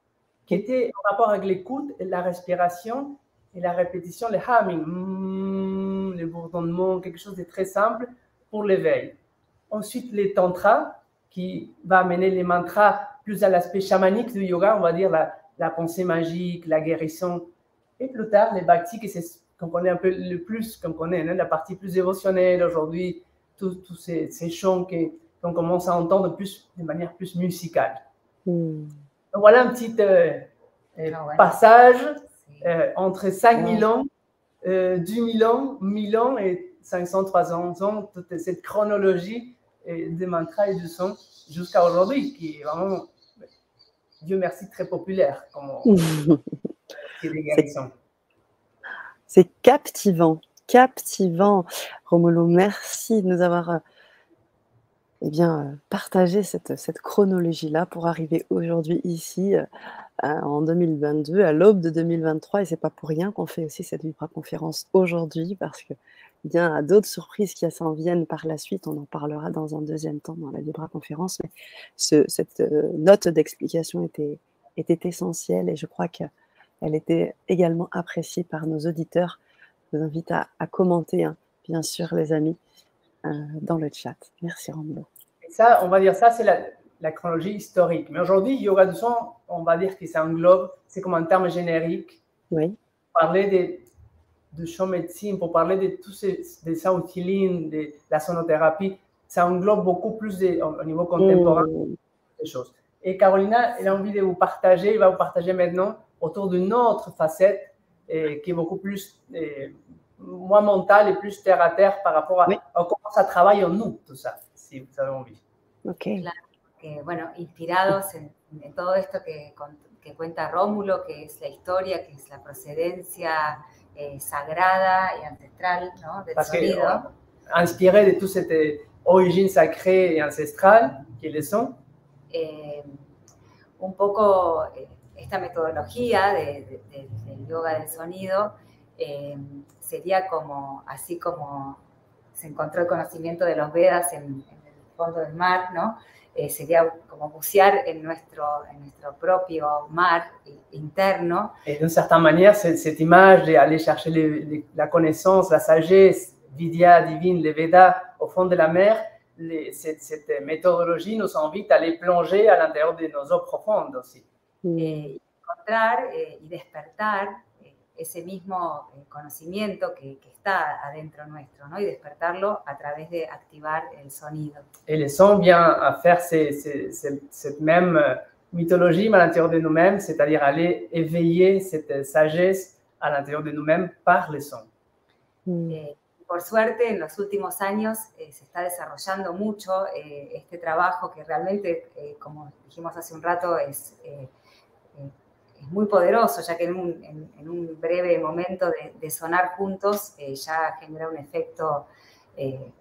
qui étaient en rapport avec l'écoute, la respiration et la répétition, le humming, le bourdonnement, quelque chose de très simple pour l'éveil. Ensuite, les tantras, qui va amener les mantras plus à l'aspect chamanique du yoga, on va dire la pensée magique, la guérison. Et plus tard, les bhakti, que c'est ce qu'on connaît un peu le plus, qu'on connaît, hein, la partie plus émotionnelle aujourd'hui, tous ces chants qu'on commence à entendre de manière plus musicale. Donc voilà un petit passage entre 5000 ans, 2000 ans, 1000 ans et 500, 300 ans, toute cette chronologie des mantras et du son jusqu'à aujourd'hui, qui est vraiment, Dieu merci, très populaire comme c'est captivant, captivant. Romulo, merci de nous avoir partagé cette chronologie-là pour arriver aujourd'hui ici en 2022, à l'aube de 2023. Et c'est pas pour rien qu'on fait aussi cette Vibra Conférence aujourd'hui, parce que il y a d'autres surprises qui s'en viennent par la suite. On en parlera dans un deuxième temps dans la Vibra Conférence. Mais cette note d'explication était essentielle et je crois qu'elle était également appréciée par nos auditeurs. Je vous invite à commenter, hein, bien sûr, les amis, dans le chat. Merci, Romulo. Ça, on va dire ça, c'est la chronologie historique. Mais aujourd'hui, yoga du son, on va dire que ça englobe, c'est comme un terme générique. Oui. Pour parler de chant médecine, pour parler de tous des sound healing, de la sonothérapie, ça englobe beaucoup plus au niveau contemporain des choses. Et Carolina, elle a envie de vous partager, elle va vous partager maintenant autour d'une autre facette qui est beaucoup plus, moins mentale et plus terre à terre par rapport à comment ça travaille en nous, tout ça, si vous avez envie. Ok. Claro, que, bueno, inspirados en todo esto que cuenta Rómulo, que es la historia, que es la procedencia sagrada y ancestral, ¿no? Del sonido. Inspiré de toute cette origine sacrée et ancestrale qui est le son. Un poco esta metodología del yoga del sonido sería como, así como se encontró el conocimiento de los Vedas en el fondo del mar, ¿no? Sería como bucear en nuestro propio mar interno. Et d'une certaine manière, cette image d'aller chercher la connaissance, la sagesse, Vidya divine, les Védas au fond de la mer, cette méthodologie nous invite à aller plonger à l'intérieur de nos eaux profondes aussi. Encontrar y despertar ese mismo conocimiento que está adentro nuestro, ¿no? Y despertarlo a través de activar el sonido. Et le son vient à faire cette même mythologie à l'intérieur de nous-mêmes, c'est-à-dire aller éveiller cette sagesse à l'intérieur de nous-mêmes par le son. Por suerte, en los últimos años se está desarrollando mucho este trabajo que realmente, como dijimos hace un rato, es muy poderoso, ya que en un breve momento de sonar juntos ya genera un efecto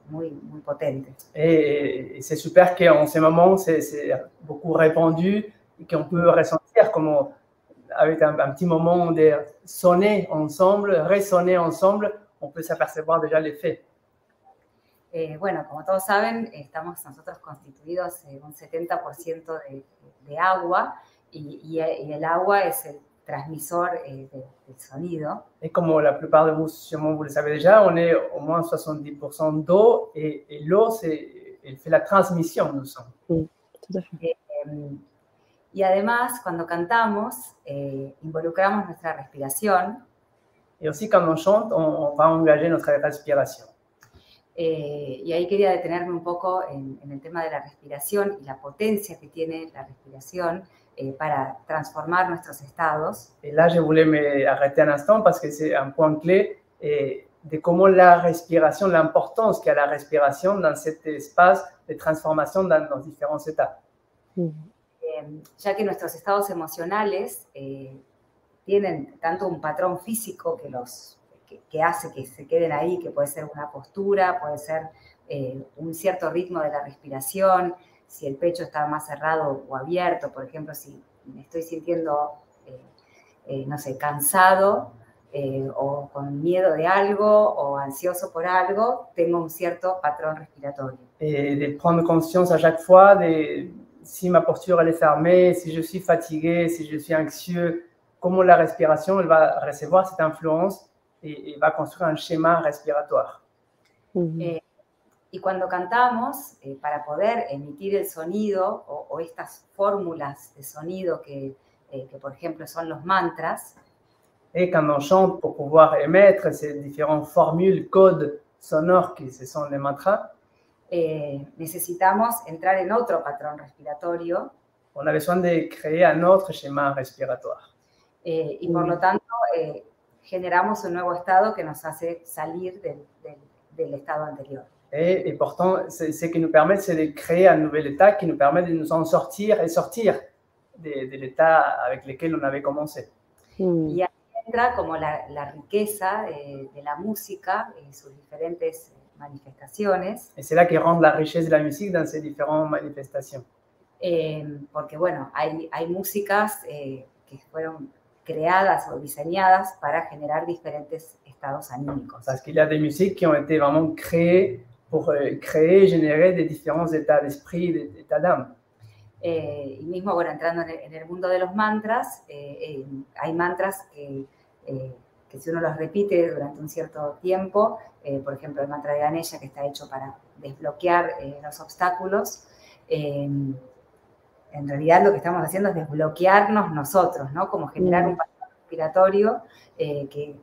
muy, muy potente. Et c'est super qu'en ce moment, c'est beaucoup répandu et qu'on peut ressentir comme avec un petit moment de sonner ensemble, résonner ensemble, on peut s'apercevoir déjà l'effet. Bueno, como todos saben, estamos nosotros constituidos un 70% de agua y el agua es el transmisor del sonido. Et comme la plupart de vous, sûrement vous le savez déjà, on est au moins 70% d'eau et l'eau, elle fait la transmission du son. Tout à fait. Y además, cuando cantamos, involucramos nuestra respiración. Et aussi, quand on chante, on va engager notre respiration. Y ahí quería detenerme un poco en el tema de la respiración y la potencia que tiene la respiración para transformar nuestros estados. Et là, je voulais m'arrêter un instant parce que c'est un point clé de comment la respiration, l'importance qu'a la respiration dans cet espace de transformation dans nos différents états. Ya que nuestros estados emocionales tienen tanto un patrón físico que hace que se queden ahí, que puede ser una postura, puede ser un cierto ritmo de la respiración, si el pecho está más cerrado o abierto, por ejemplo, si me estoy sintiendo, no sé, cansado o con miedo de algo o ansioso por algo, tengo un cierto patrón respiratorio. Et de prendre conscience à chaque fois de si ma posture elle est fermée, si je suis fatigué, si je suis anxieux, comment la respiration elle va recevoir cette influence et va construire un schéma respiratoire. Y cuando cantamos, para poder emitir el sonido o estas fórmulas de sonido que, por ejemplo, son los mantras. Et quand on chante, pour pouvoir émettre ces différentes formules, codes sonores qui ce sont les mantras, necesitamos entrar en otro patrón respiratorio. On a besoin de créer un autre schéma respiratoire. Y por lo tanto, generamos un nuevo estado que nos hace salir del estado anterior. Et pourtant, ce qui nous permet, c'est de créer un nouvel état qui nous permet de nous en sortir et sortir de l'état avec lequel on avait commencé. Y ahí entra como la riqueza de la música y sus diferentes manifestaciones. Et c'est là qu'est rentre la richesse de la musique dans ces différentes manifestations. Porque, bueno, hay músicas que fueron creadas o diseñadas para generar diferentes estados anímicos. Parce qu'il y a des musiques qui ont été vraiment créées pour créer, générer des différents états d'esprit, des états d'âme. Y mismo, bueno, entrando en el mundo de los mantras, hay mantras que si uno los repite durante un cierto tiempo, por ejemplo, el mantra de Ganesha, que está hecho para desbloquear los obstáculos, en realidad lo que estamos haciendo es desbloquearnos nosotros, ¿no? Como generar un patrón respiratorio que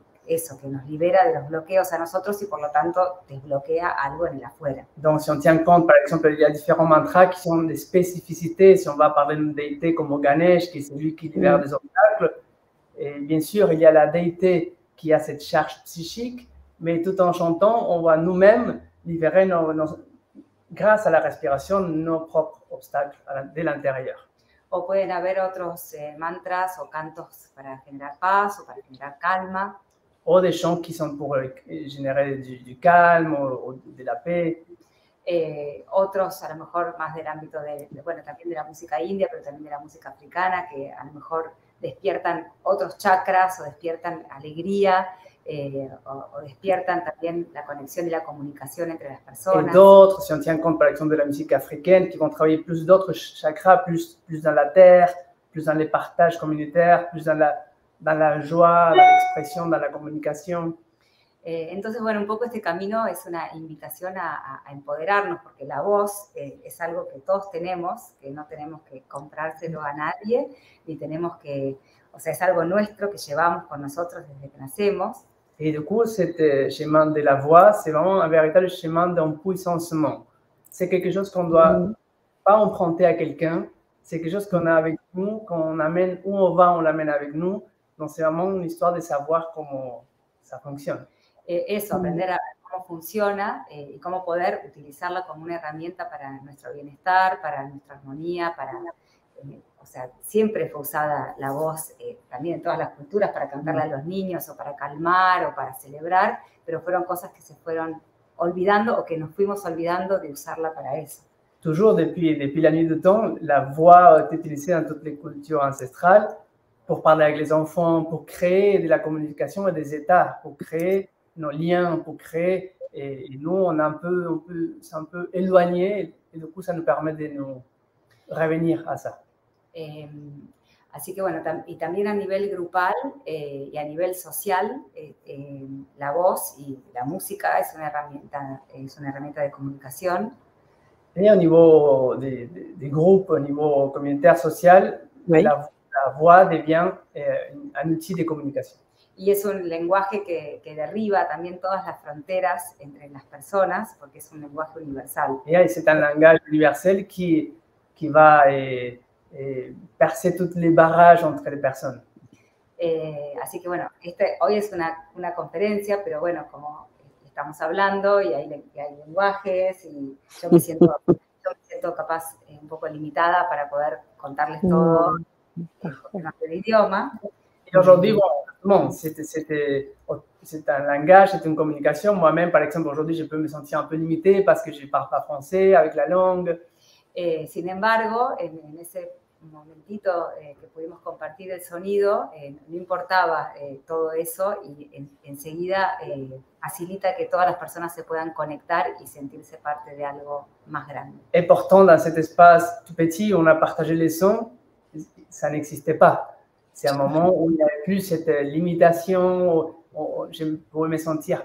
nos libera de los bloqueos a nosotros y por lo tanto desbloquea algo en el afuera. Donc, si on tient compte, par exemple, il y a différents mantras qui sont des spécificités. Si on va parler d'une déité comme Ganesh, qui est celui qui libère des obstacles, et bien sûr, il y a la déité qui a cette charge psychique, mais tout en chantant, on va nous-mêmes libérer, grâce a la respiration, nos propres obstacles de l'intérieur. O pueden haber otros mantras o cantos para generar paz o para generar calma. O des chants qui sont pour générer du calme o de la paix. Otros a lo mejor más del ámbito bueno, también de la música india, pero también de la música africana, que a lo mejor despiertan otros chakras o despiertan alegría o despiertan también la conexión y la comunicación entre las personas. Et d'autres, si on tient compte par exemple de la musique africaine, qui vont travailler plus d'autres chakras, plus dans la terre, plus dans les partages communautaires, plus dans la joie, dans l'expression, dans la communication. Entonces, bueno, un poco este camino es una invitación a empoderarnos, porque la voz es algo que todos tenemos, que no tenemos que comprárselo a nadie, ni tenemos que, o sea, es algo nuestro que llevamos con nosotros desde que nacemos. Et du coup, ce chemin de la voix, c'est vraiment un véritable chemin d'empuissancement. C'est quelque chose qu'on ne doit pas emprunter à quelqu'un, c'est quelque chose qu'on a avec nous, qu'on amène où on va, on l'amène avec nous. Donc, c'est vraiment une histoire de savoir comment ça fonctionne. Eso, aprender a cómo funciona y cómo poder utilizarla como una herramienta para nuestro bienestar, para nuestra armonía, o sea, siempre fue usada la voz también en todas las culturas para cantarle a los niños o para calmar o para celebrar, pero fueron cosas que se fueron olvidando o que nos fuimos olvidando de usarla para eso. Toujours depuis la nuit du temps, la voix est utilisée dans toutes les cultures ancestrales pour parler avec les enfants, pour créer de la communication et des états, pour créer nos liens, pour créer, et nous, on c'est un peu éloigné, et du coup, ça nous permet de nous revenir à ça. Así que bueno, y también a nivel grupal y a nivel social, la voz y la música es una herramienta de comunicación. Et au niveau des groupes, au niveau communautaire, social, oui. La voix devient un outil de communication. Y es un lenguaje que derriba también todas las fronteras entre las personas, porque es un lenguaje universal. Et c'est un langage universel qui va percer tous les barrages entre les personnes. Así que bueno, hoy es una conferencia, pero bueno, como estamos hablando y hay lenguajes y yo me siento capaz un poco limitada para poder contarles todo en nuestro idioma. Et aujourd'hui, bon, c'est un langage, c'est une communication. Moi-même, par exemple, aujourd'hui, je peux me sentir un peu limitée parce que je ne parle pas français avec la langue. Sin embargo, en ese momentito que pudimos compartir el sonido, no importaba todo eso y enseguida facilita que todas las personas se puedan conectar y sentirse parte de algo más grande. Et pourtant, dans cet espace tout petit où on a partagé les sons, ça n'existait pas. C'est un moment où il n'y avait plus cette limitation, où je pouvais me sentir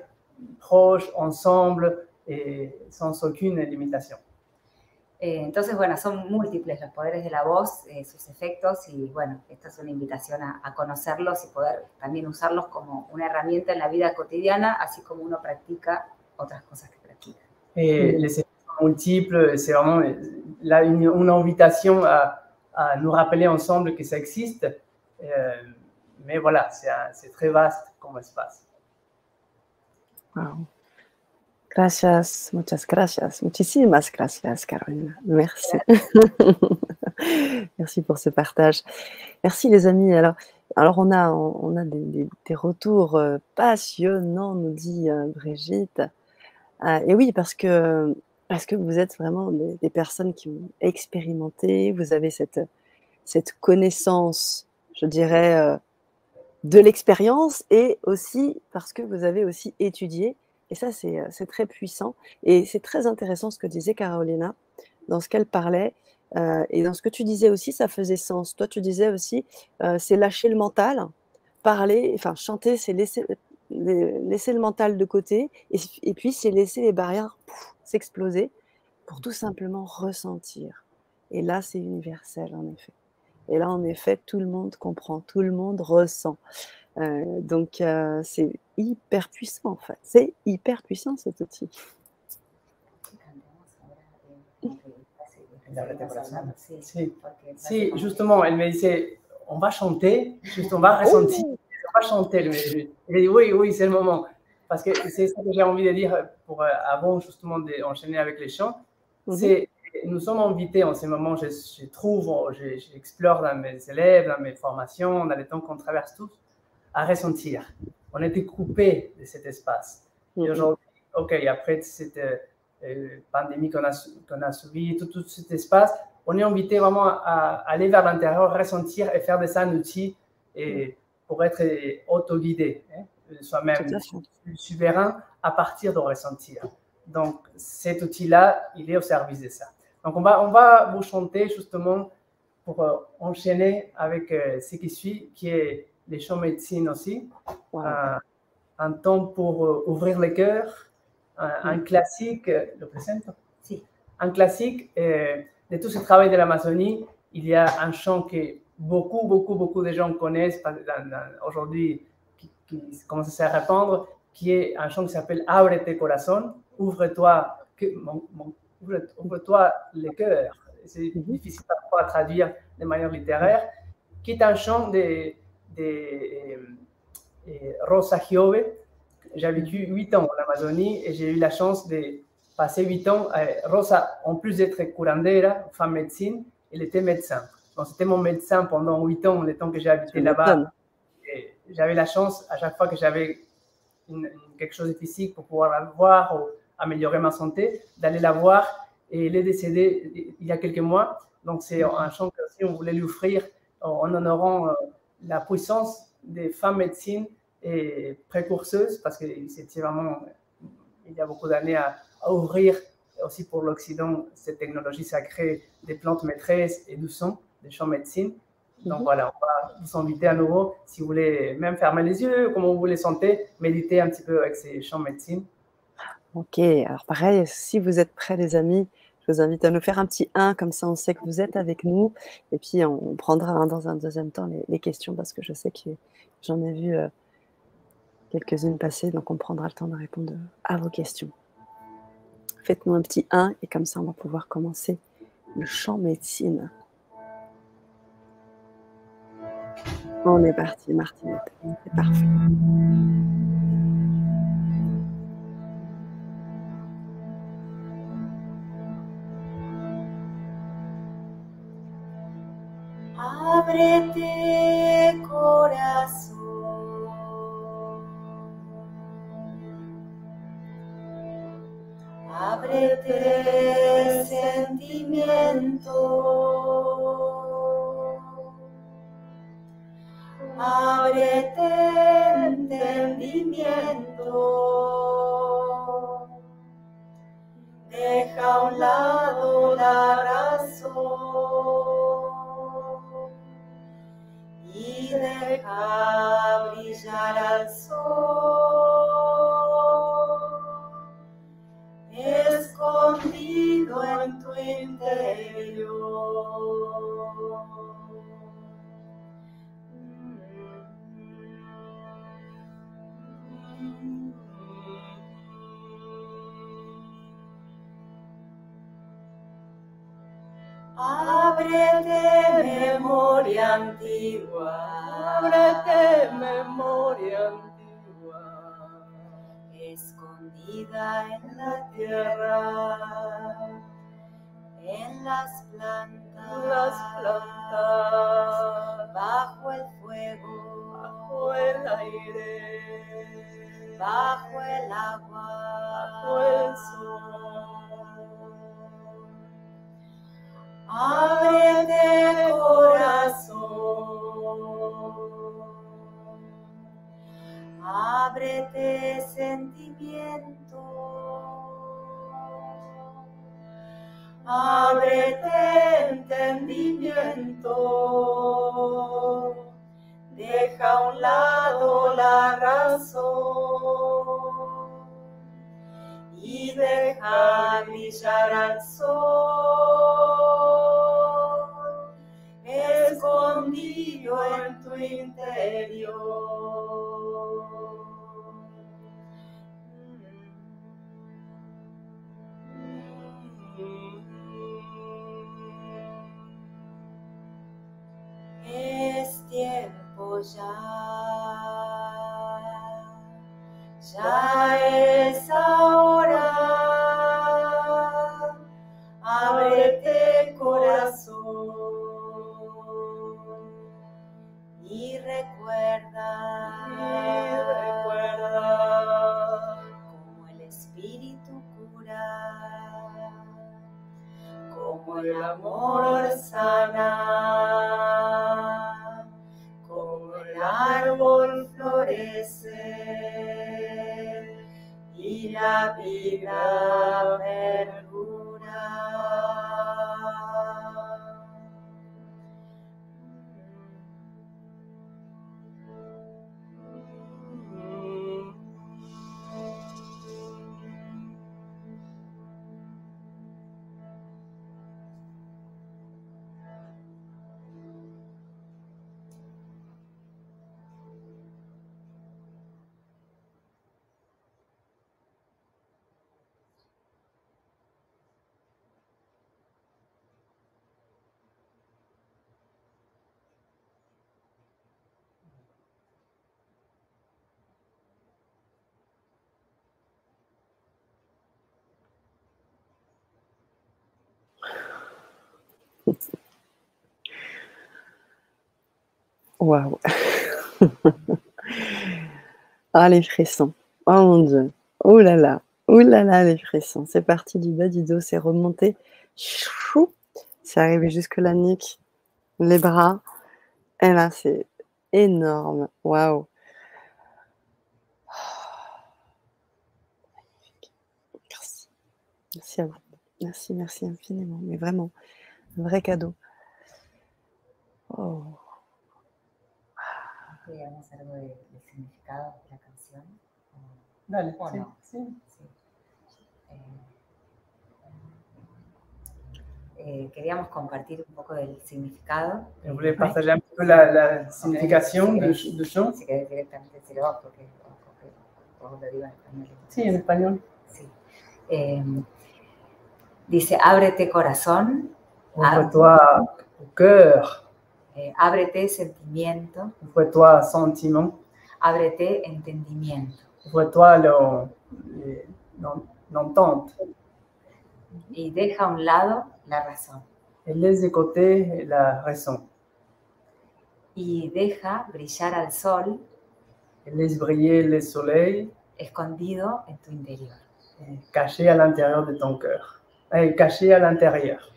proche, ensemble, et sans aucune limitation. Entonces, bueno, son múltiples los poderes de la voz, sus efectos, y bueno, esta es una invitación a conocerlos y poder también usarlos como una herramienta en la vida cotidiana, así como uno practica otras cosas que practica. Et les effets sont multiples, c'est vraiment là une invitation à nous rappeler ensemble que ça existe, mais voilà, c'est très vaste comme espace. Wow. Gracias, muchas gracias, muchísimas gracias, Carolina. Merci. Merci pour ce partage. Merci les amis. Alors on a des retours passionnants, nous dit Brigitte. Et oui, parce que vous êtes vraiment des personnes qui ont expérimenté, vous avez cette connaissance, je dirais, de l'expérience, et aussi parce que vous avez aussi étudié. Et ça, c'est très puissant. Et c'est très intéressant ce que disait Carolina, dans ce qu'elle parlait. Et dans ce que tu disais aussi, ça faisait sens. Toi, tu disais aussi, c'est lâcher le mental, parler, enfin chanter, c'est laisser le mental de côté. Et puis, c'est laisser les barrières s'exploser pour tout simplement ressentir. Et là, c'est universel, en effet. Et là, en effet, tout le monde comprend, tout le monde ressent. Donc, c'est hyper puissant, en fait. C'est hyper puissant, cet outil. Sí, sí, justement, elle me disait, on va chanter, juste on va ressentir, Oh! on va chanter. Elle me dit, oui, oui, c'est le moment. Parce que c'est ça que j'ai envie de dire pour, avant justement d'enchaîner avec les chants. C'est, nous sommes invités en ce moment, je trouve, j'explore dans mes élèves, dans mes formations, dans les temps qu'on traverse tous, à ressentir. On était coupés de cet espace. Et aujourd'hui, ok, après cette pandémie qu'on a subie, tout cet espace, on est invité vraiment à aller vers l'intérieur, ressentir et faire de ça un outil et pour être autoguidé, hein, soi-même souverain à partir de ressentir. Donc, cet outil-là, il est au service de ça. Donc, on va vous chanter justement pour enchaîner avec ce qui suit, qui est les chants médecine aussi. Wow. Un temps pour ouvrir le cœur, un classique, le présente? Si. Un classique de tout ce travail de l'Amazonie. Il y a un chant que beaucoup de gens connaissent aujourd'hui, qui commence à se répandre, qui est un chant qui s'appelle Ábrete Corazón, ouvre-toi le cœur. C'est difficile parfois à traduire de manière littéraire, qui est un chant de Rosa Giove. J'ai vécu 8 ans en Amazonie et j'ai eu la chance de passer 8 ans. Rosa, en plus d'être curandera, femme médecine, elle était médecin. Donc, c'était mon médecin pendant 8 ans, le temps que j'ai habité là-bas. J'avais la chance, à chaque fois que j'avais quelque chose de physique pour pouvoir la voir ou améliorer ma santé, d'aller la voir. Et elle est décédée il y a quelques mois. Donc, c'est un chant que aussi on voulait lui offrir en honorant la puissance des femmes médecines et précurseuses, parce que c'était vraiment, il y a beaucoup d'années, à ouvrir aussi pour l'Occident cette technologie sacrée des plantes maîtresses et du son, des chants médecine. Donc voilà, on va vous inviter à nouveau, si vous voulez même fermer les yeux, comme vous les sentez, méditer un petit peu avec ces chants médecine. Ok, alors pareil, si vous êtes prêts les amis, je vous invite à nous faire un petit 1, comme ça on sait que vous êtes avec nous. Et puis on prendra dans un deuxième temps les questions, parce que je sais que j'en ai vu quelques-unes passer, donc on prendra le temps de répondre à vos questions. Faites-nous un petit 1 et comme ça on va pouvoir commencer le chant médecine. On est parti, Martine, c'est parfait. Ábrete corazón, ábrete sentimiento, ábrete entendimiento, deja a un lado la razón y deja brillar al sol, escondido en tu interior. Ábrete memoria antigua, ábrete memoria antigua, escondida en la tierra, en las plantas, bajo el fuego, bajo el aire, bajo el agua, bajo el sol. Ábrete corazón, ábrete sentimiento, ábrete entendimiento, deja a un lado la razón y deja brillar al sol, escondido en tu interior. Es tiempo ya es ahora. Ábrete corazón y recuerda como el Espíritu cura, como el amor sana, como el árbol florece y la vida perdura. Waouh. Ah, les frissons. Oh mon Dieu. Oh là là, les frissons. C'est parti du bas du dos, c'est remonté. Chou. C'est arrivé jusque la nuque, les bras. Et là, c'est énorme. Waouh. Merci. Merci à vous. Merci, merci infiniment. Mais vraiment, un vrai cadeau. Oh. ¿Digamos algo del significado de la canción? Dale, ¿O sí, no? sí. Sí. Queríamos compartir un poco del significado. Je voulais partager un petit peu la signification du chant. Si querés directamente decirlo, porque lo digo en español. Sí, en español. Sí. Dice, ábrete corazón. Ouvre-toi au cœur. Ábrete sentimiento. Ouvre-toi sentiment. Ábrete entendimiento. Ouvre-toi l'entente. Y deja a un lado la razón. Et laisse de côté la raison. Y deja brillar al sol. Et laisse briller le soleil. Escondido en tu interior. Caché à l'intérieur de ton cœur. Caché à l'intérieur.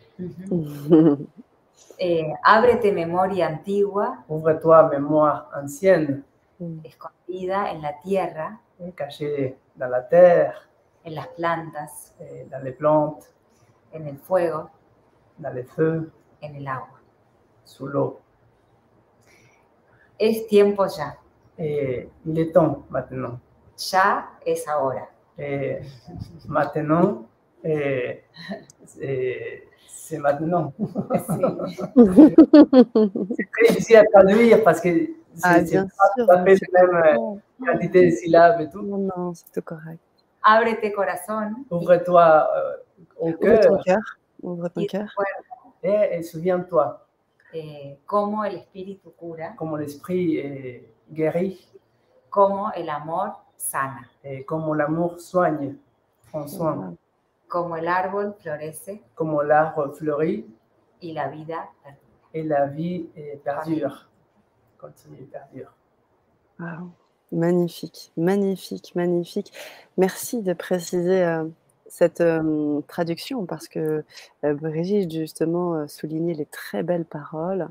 Ábrete memoria antigua. Ouvre-toi mémoire ancienne. Escondida en la tierra. Cachée dans la terre. En las plantas. Dans les plantes. En el fuego. Dans les feux. En el agua. Sous l'eau. Es tiempo ya. Il est temps maintenant. Ya es ahora. Maintenant, c'est maintenant. C'est très difficile à traduire parce que c'est pas tout à fait la même quantité de syllabes et tout. Non, c'est tout correct. Ábrete corazón. Ouvre-toi au cœur. Ouvre ton cœur. Et souviens-toi. Como el espíritu cura. Como l'esprit guérit. Como el amor sana. Et como l'amour soigne, prend soin. Como el árbol florece. Como l'arbre fleurit. Y la vida perdura. Et la vie perdure. Continue, perdure. Wow. Magnifique, magnifique, magnifique. Merci de préciser cette traduction parce que Brigitte justement soulignait les très belles paroles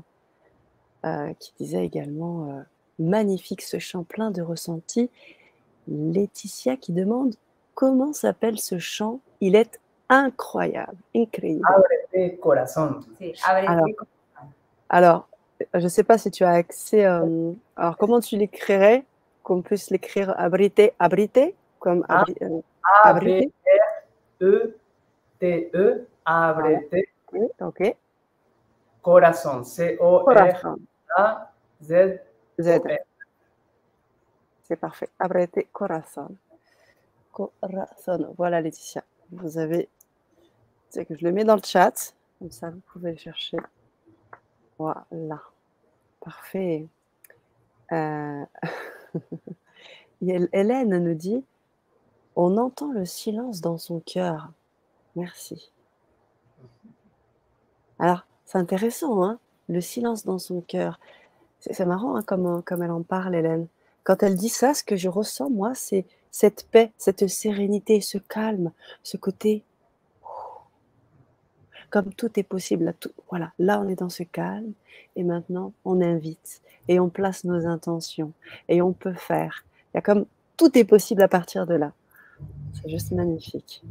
qui disaient également magnifique ce chant plein de ressentis. Laetitia qui demande comment s'appelle ce chant. Il est incroyable, incroyable. Ábrete corazón. Sí, ábrete corazón. Alors, je ne sais pas si tu as accès. Alors, comment tu l'écrirais? Qu'on puisse l'écrire abrité, abrité, comme abrité. A-B-R-E-T-E, ábrete. Oui, ok. Corazón, C-O-R-A-Z-O-N. C-O-R-A-Z-O-N. Z. C'est parfait. Abrete corazon. Corazon. Voilà, Laetitia. Vous avez... C'est que je le mets dans le chat. Comme ça, vous pouvez le chercher. Voilà. Parfait. Hélène nous dit « On entend le silence dans son cœur. » Merci. Alors, c'est intéressant, hein, le silence dans son cœur. C'est marrant hein, comme elle en parle, Hélène. Quand elle dit ça, ce que je ressens, moi, c'est cette paix, cette sérénité, ce calme, ce côté... Comme tout est possible, là, voilà, là on est dans ce calme, et maintenant on invite, et on place nos intentions, et on peut faire. Il y a comme tout est possible à partir de là. C'est juste magnifique.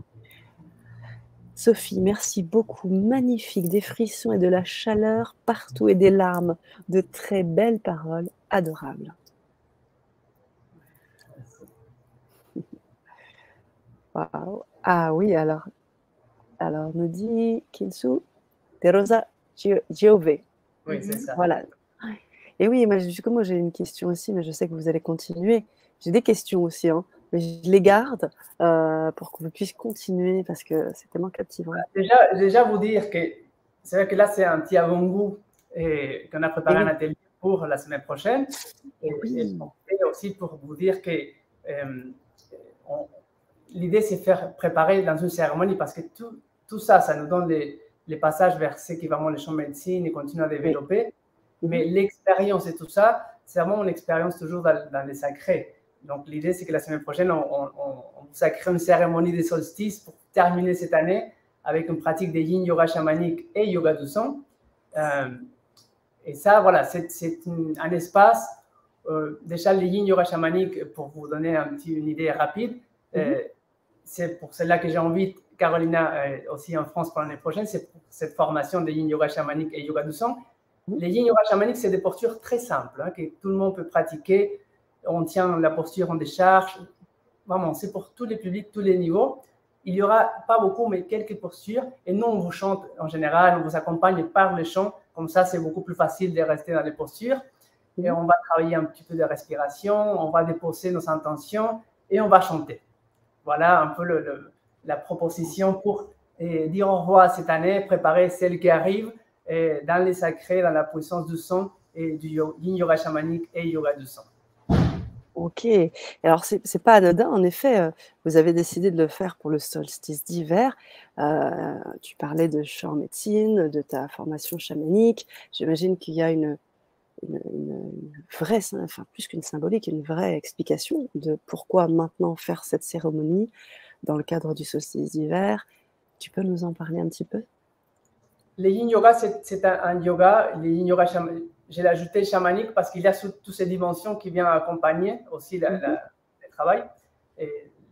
Sophie, merci beaucoup, magnifique, des frissons et de la chaleur partout et des larmes, de très belles paroles, adorables. Wow. Ah oui, alors nous dit Kinsu, Terosa Giove. Oui, c'est ça. Voilà. Et oui, moi j'ai une question aussi, mais je sais que vous allez continuer. J'ai des questions aussi, hein, mais je les garde pour que vous puissiez continuer parce que c'est tellement captivant. Déjà vous dire que c'est vrai que là, c'est un petit avant-goût qu'on a préparé un atelier pour la semaine prochaine. Et aussi pour vous dire que l'idée, c'est de faire préparer dans une cérémonie parce que tout ça, ça nous donne les passages vers ce qui est vraiment les champs de médecine et continue à développer. Mais l'expérience et tout ça, c'est vraiment une expérience toujours dans les sacrés. Donc, l'idée, c'est que la semaine prochaine, on sacre une cérémonie des solstices pour terminer cette année avec une pratique de yin yoga chamanique et yoga du son. Et ça, voilà, c'est un espace. Déjà, le yin yoga chamanique, pour vous donner une idée rapide, c'est pour cela que j'invite Carolina aussi en France pour l'année prochaine, c'est pour cette formation de yin yoga chamanique et yoga du son. Les yin yoga chamaniques, c'est des postures très simples hein, que tout le monde peut pratiquer. On tient la posture en décharge. Vraiment, c'est pour tous les publics, tous les niveaux. Il n'y aura pas beaucoup, mais quelques postures. Et nous, on vous chante en général, on vous accompagne par le chant. Comme ça, c'est beaucoup plus facile de rester dans les postures. Et on va travailler un petit peu de respiration, on va déposer nos intentions et on va chanter. Voilà un peu la proposition pour dire au revoir cette année, préparer celle qui arrive dans les sacrés, dans la puissance du son et du yin yoga chamanique et yoga du son. Ok, alors c'est pas anodin, en effet, vous avez décidé de le faire pour le solstice d'hiver. Tu parlais de chant en médecine, de ta formation chamanique. J'imagine qu'il y a une vraie, enfin plus qu'une symbolique, une vraie explication de pourquoi maintenant faire cette cérémonie dans le cadre du solstice d'hiver. Tu peux nous en parler un petit peu? Le yin yoga, c'est un yoga, le yin yoga j'ai ajouté chamanique parce qu'il y a toutes ces dimensions qui viennent accompagner aussi le travail,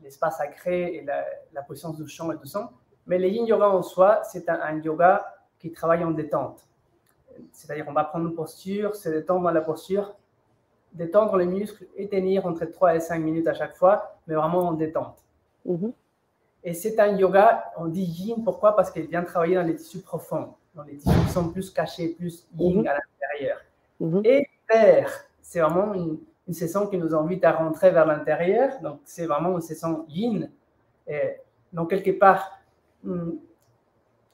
l'espace sacré et la puissance du chant et du son. Mais le yin yoga en soi, c'est un yoga qui travaille en détente. C'est-à-dire, on va prendre une posture, se détendre dans la posture, détendre les muscles et tenir entre 3 et 5 minutes à chaque fois, mais vraiment en détente. Et c'est un yoga, on dit yin, pourquoi? Parce qu'il vient travailler dans les tissus profonds, dans les tissus qui sont plus cachés, plus yin à l'intérieur. Et vers, c'est vraiment une session qui nous invite à rentrer vers l'intérieur, donc c'est vraiment une session yin. Et donc, quelque part,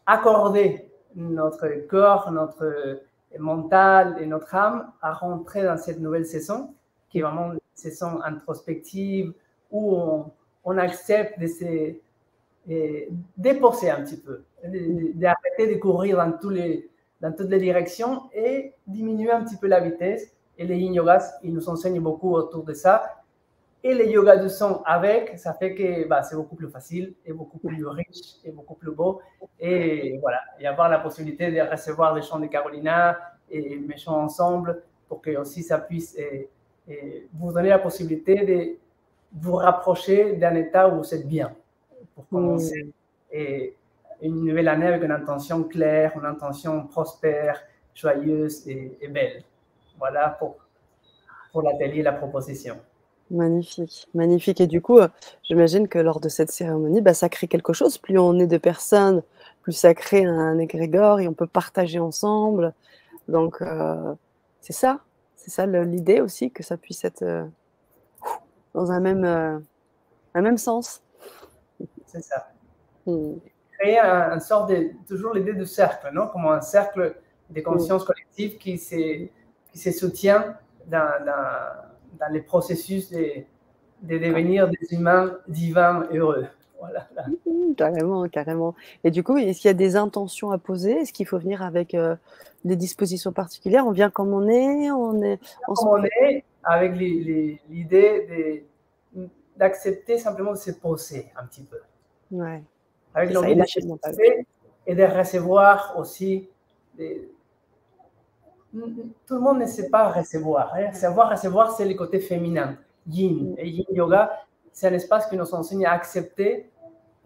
accorder notre corps, notre mental et notre âme à rentrer dans cette nouvelle saison, qui est vraiment une saison introspective où on accepte de se déposer un petit peu, d'arrêter de courir dans toutes les directions et diminuer un petit peu la vitesse. Et les yin yogas, ils nous enseignent beaucoup autour de ça. Et les yogas du son avec, ça fait que c'est beaucoup plus facile et beaucoup plus riche et beaucoup plus beau. Et voilà, et avoir la possibilité de recevoir les chants de Carolina et mes chants ensemble pour que aussi ça puisse vous donner la possibilité de vous rapprocher d'un état où vous êtes bien pour commencer. Et une nouvelle année avec une intention claire, une intention prospère, joyeuse et belle. Voilà pour l'atelier, la proposition. Magnifique, magnifique. Et du coup, j'imagine que lors de cette cérémonie, ça crée quelque chose. Plus on est de personnes, plus ça crée un égrégore et on peut partager ensemble. Donc, C'est ça l'idée aussi, que ça puisse être dans un même sens. C'est ça. Mmh. Créer une sorte de, toujours l'idée de cercle, non? Comme un cercle de conscience collective qui se soutient dans les processus de devenir des humains divins heureux. Voilà. Carrément, carrément. Et du coup, est-ce qu'il y a des intentions à poser? Est-ce qu'il faut venir avec des dispositions particulières? On vient comme on est, Comme on est, avec l'idée d'accepter simplement de se poser un petit peu. Ouais. Avec C'est ça, l'envie et de lâcher se le mental. poser et de recevoir aussi. Tout le monde ne sait pas recevoir. Hein. Recevoir, c'est le côté féminin, yin. Et yin yoga, c'est un espace qui nous enseigne à accepter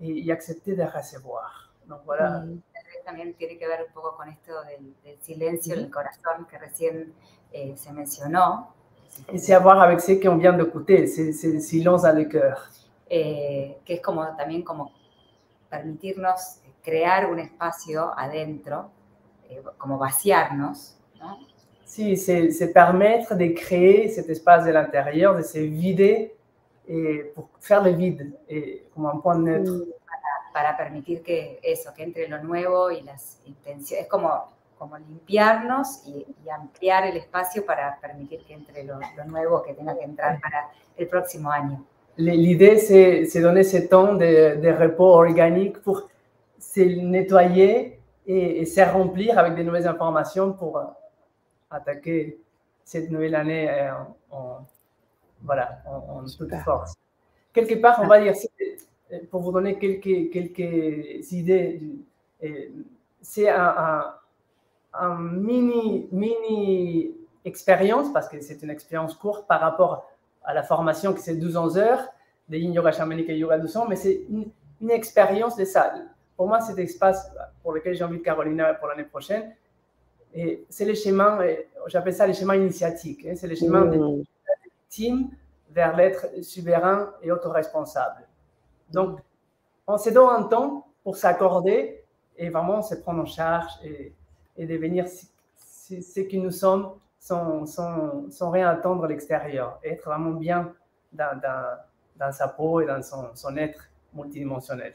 y accepter de recevoir. Donc voilà. También tiene que ver un poco con esto del silencio del corazón que recién se mencionó. Et c'est à voir avec ce qu'on vient d'écouter, c'est le silence dans le cœur. Que es como también como permitirnos crear un espacio adentro, como vaciarnos, ¿no? Si, c'est permettre de créer cet espace de l'intérieur, de se vider et pour faire le vide, et comme un point neutre. Para permitir que eso, que entre lo nuevo y las intenciones, es como limpiarnos y ampliar el espacio para permitir que entre lo nuevo que tenga que entrar para el próximo año. L'idée, c'est donner ce temps de repos organique pour se nettoyer et se remplir avec de nouvelles informations pour attaquer cette nouvelle année en toute force. Quelque part, on va dire, pour vous donner quelques idées, c'est un mini expérience, parce que c'est une expérience courte par rapport à la formation qui c'est 12-11 heures de Yin Yoga chamanique et Yoga du son, mais c'est une expérience de ça. Pour moi, cet espace pour lequel j'invite Carolina pour l'année prochaine, c'est le chemin, j'appelle ça le chemin initiatique, hein, c'est le chemin de la victime vers l'être souverain et autoresponsable. Donc, on se donne un temps pour s'accorder et vraiment se prendre en charge et devenir ce que nous sommes sans rien attendre à l'extérieur, et être vraiment bien dans sa peau et dans son être multidimensionnel.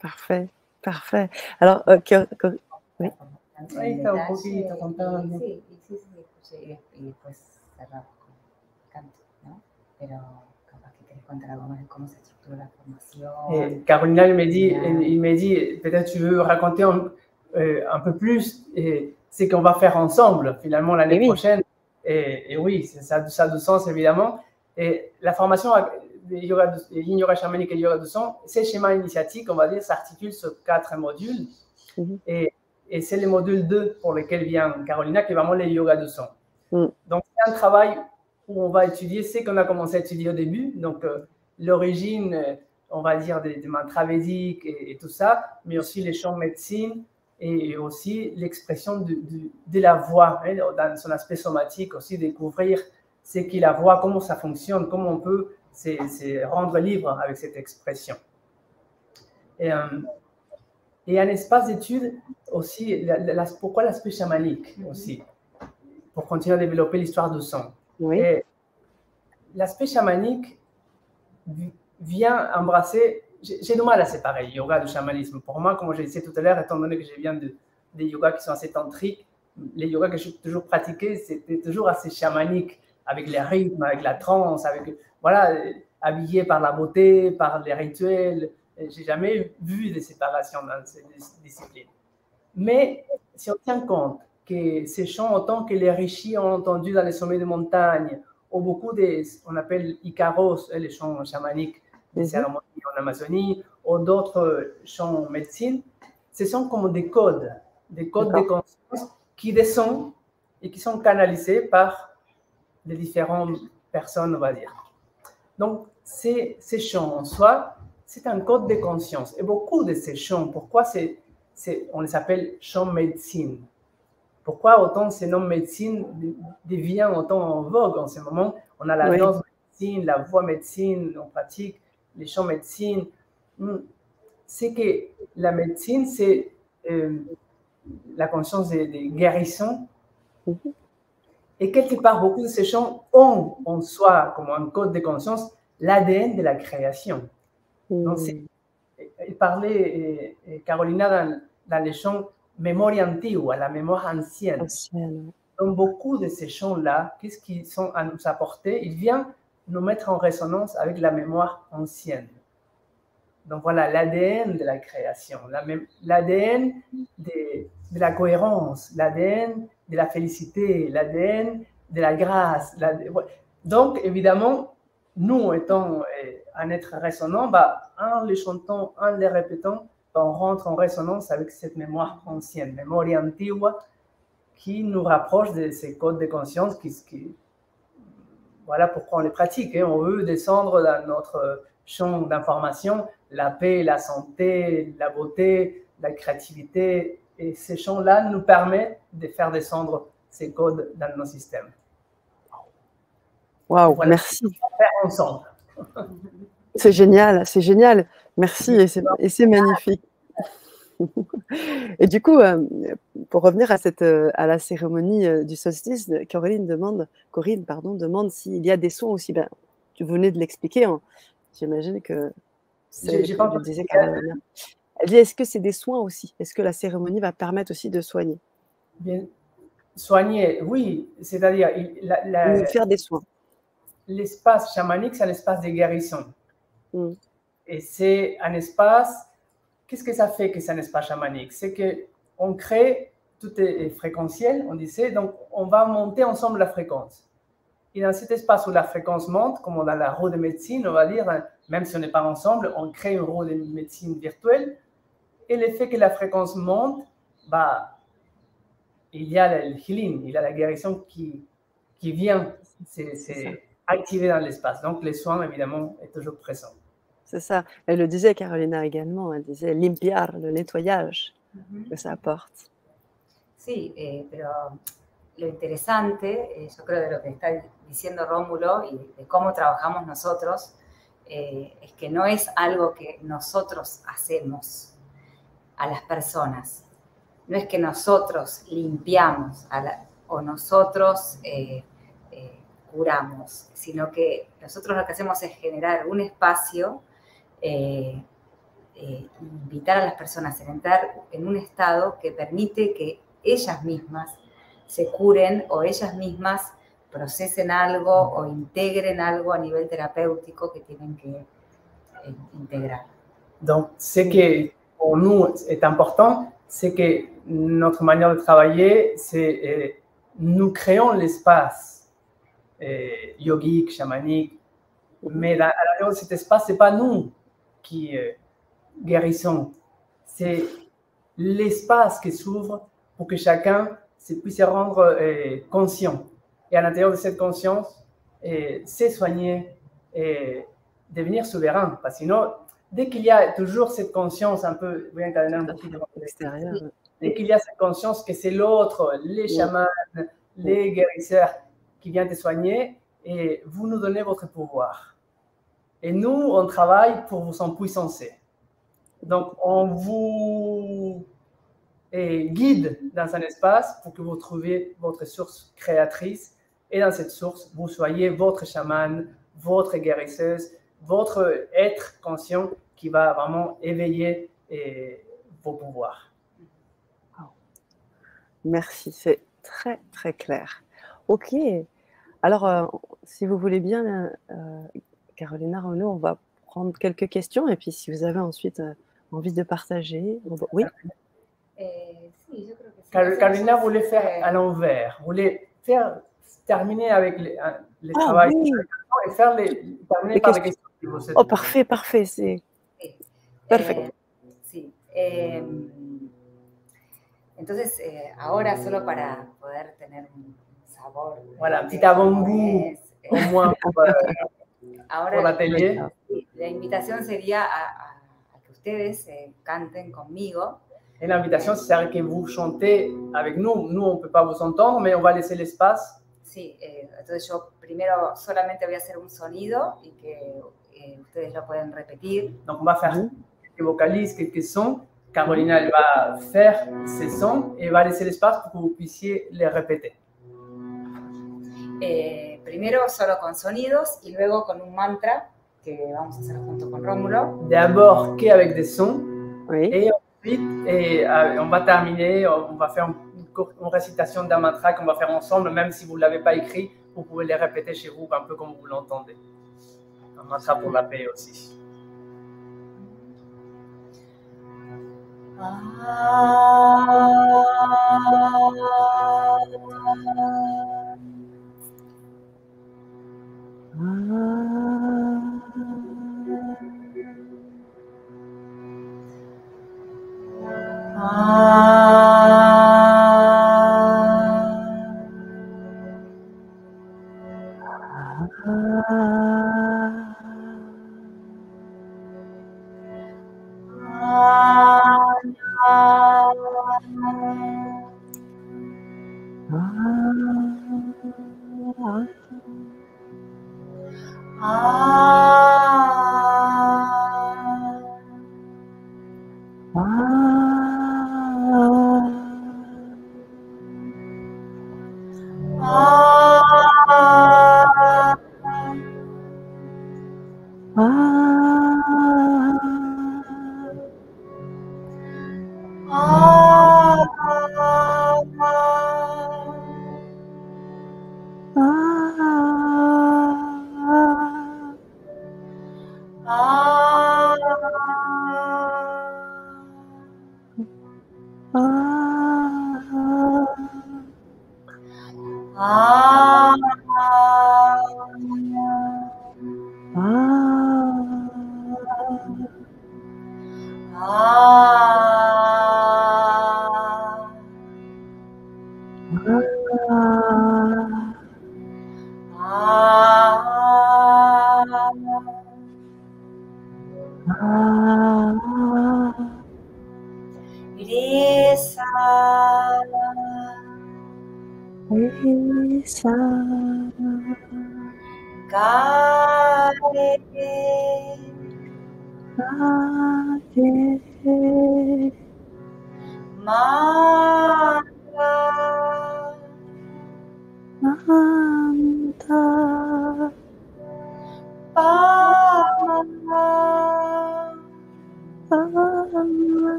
Parfait, parfait. Alors, oui. Ahí está un poquito contando. Sí, escuché y después cerramos con canto, ¿no? Pero capaz que querés contar algo más de cómo se estructura la formación. Et Carolina, il m'a dit, peut-être tu veux raconter un peu plus ce qu'on va faire ensemble finalement l'année prochaine. Et oui, ça a du sens évidemment. Et la formation de Yin Yoga chamanique et Yoga du son, c'est schéma initiatique, on va dire, s'articule sur 4 modules. Et c'est le module 2 pour lequel vient Carolina, qui est vraiment le yoga du son. Donc, c'est un travail où on va étudier ce qu'on a commencé à étudier au début, donc l'origine, on va dire, des mantras védiques et tout ça, mais aussi les chants médecine et aussi l'expression de la voix, hein, dans son aspect somatique, aussi découvrir ce qu'est la voix, comment ça fonctionne, comment on peut se rendre libre avec cette expression. Et un espace d'étude aussi, pourquoi l'aspect chamanique aussi, pour continuer à développer l'histoire du son. Oui. L'aspect chamanique vient embrasser, j'ai du mal à séparer le yoga du chamanisme. Pour moi, comme je disais tout à l'heure, étant donné que je viens des yogas qui sont assez tantriques, les yogas que j'ai toujours pratiqués, c'était toujours assez chamanique, avec les rythmes, avec la trance, avec, voilà, habillé par la beauté, par les rituels. J'ai jamais vu de séparation dans ces disciplines. Mais si on tient compte que ces chants, autant que les rishis ont entendu dans les sommets de montagne, ou beaucoup on appelle Icaros, les chants chamaniques des cérémonies en Amazonie, ou d'autres chants médecine, ce sont comme des codes de conscience qui descendent et qui sont canalisés par les différentes personnes, on va dire. Donc, ces chants en soi, c'est un code de conscience. Et beaucoup de ces chants, pourquoi on les appelle chants médecine? Pourquoi autant ces noms médecine devient autant en vogue en ce moment? On a la danse médecine, la voix médecine, on pratique les chants médecine. C'est que la médecine, c'est la conscience des guérissons Et quelque part, beaucoup de ces chants ont en soi, comme un code de conscience, l'ADN de la création. Donc, il parlait, Carolina, dans les chants Memoria Antigua, la mémoire ancienne. Donc, beaucoup de ces chants-là, qu'est-ce qu'ils sont à nous apporter? Ils viennent nous mettre en résonance avec la mémoire ancienne. Donc, voilà, l'ADN de la création, l'ADN de la cohérence, l'ADN de la félicité, l'ADN de la grâce. Donc, évidemment, nous étant un être résonnant, en les chantant, en les répétant, on rentre en résonance avec cette mémoire ancienne, Memoria Antigua, qui nous rapproche de ces codes de conscience voilà pourquoi on les pratique. On veut descendre dans notre champ d'information la paix, la santé, la beauté, la créativité. Et ces champs-là nous permettent de faire descendre ces codes dans nos systèmes. Waouh, voilà, merci. Faire ensemble. C'est génial, c'est génial. Merci, et c'est magnifique. Et du coup, pour revenir à la cérémonie du solstice, Corinne demande s'il y a des soins aussi. Ben, tu venais de l'expliquer. J'imagine que j'ai pas disais Carolina. Elle dit, est-ce que c'est des soins aussi? Est-ce que la cérémonie va permettre aussi de soigner? Bien, soigner, oui. C'est-à-dire faire des soins. L'espace chamanique, c'est un espace de guérison. Et c'est un espace. Qu'est-ce que ça fait que c'est un espace chamanique? C'est qu'on crée, tout est fréquentiel, on disait, donc on va monter ensemble la fréquence. Et dans cet espace où la fréquence monte, comme dans la roue de médecine, on va dire, même si on n'est pas ensemble, on crée une roue de médecine virtuelle. Et le fait que la fréquence monte, il y a le healing, il y a la guérison qui vient s'activer dans l'espace. Donc, les soins, évidemment, est toujours présent. C'est ça. Elle le disait, Carolina, également. Elle disait limpiar, le nettoyage que ça apporte. Sí, pero lo interesante, yo creo, de lo que está diciendo Rómulo y de cómo trabajamos nosotros, es que no es algo que nosotros hacemos a las personas. No es que nosotros limpiamos o nosotros curamos, sino que nosotros lo que hacemos es generar un espacio, invitar a las personas a entrar en un estado que permite que ellas mismas se curen o ellas mismas procesen algo o integren algo a nivel terapéutico que tienen que integrar. Donc, ce qui pour nous est important, c'est que notre manière de travailler, c'est nous créons l'espace yogique, chamanique, mais à l'intérieur de cet espace, ce n'est pas nous qui guérissons, c'est l'espace qui s'ouvre pour que chacun puisse se rendre conscient. Et à l'intérieur de cette conscience, se soigner et devenir souverain. Parce que sinon, dès qu'il y a toujours cette conscience un peu, dès qu'il y a cette conscience que c'est l'autre, les chamans, les guérisseurs qui viennent te soigner, et vous nous donnez votre pouvoir. Et nous, on travaille pour vous empuissancer. Donc, on vous guide dans un espace pour que vous trouviez votre source créatrice. Et dans cette source, vous soyez votre chaman, votre guérisseuse, votre être conscient qui va vraiment éveiller vos pouvoirs. Merci, c'est très, très clair. Ok. Alors, si vous voulez bien, Carolina, Renaud, on va prendre quelques questions. Et puis, si vous avez ensuite envie de partager... Oui. Sí, yo creo que sí. Carolina voulait faire à l'envers, voulait terminer avec les travail oui. Et faire terminer par les questions. Oh, parfait, parfait, c'est perfecto. Sí. Entonces, ahora solo para poder tener un sabor. Voilà, un petit avant-goût, au moins pour l'atelier. La invitación sería a que ustedes canten conmigo. Et l'invitation, c'est que vous chantez avec nous. Nous, on ne peut pas vous entendre, mais on va laisser l'espace. Sí, entonces yo primero solamente voy a hacer un sonido y que ustedes lo pueden repetir. Donc, on va faire quelques vocalises, quelques sons. Carolina, elle va faire ces sons et va laisser l'espace pour que vous puissiez les répéter. primero solo con sonidos y luego con un mantra que vamos a hacer junto con Rómulo. D'abord qu'avec des sons, Oui. et ensuite, on va terminer, on va faire une récitation d'un mantra qu'on va faire ensemble, même si vous ne l'avez pas écrit, vous pouvez les répéter chez vous un peu comme vous l'entendez. Un mantra pour la paix aussi.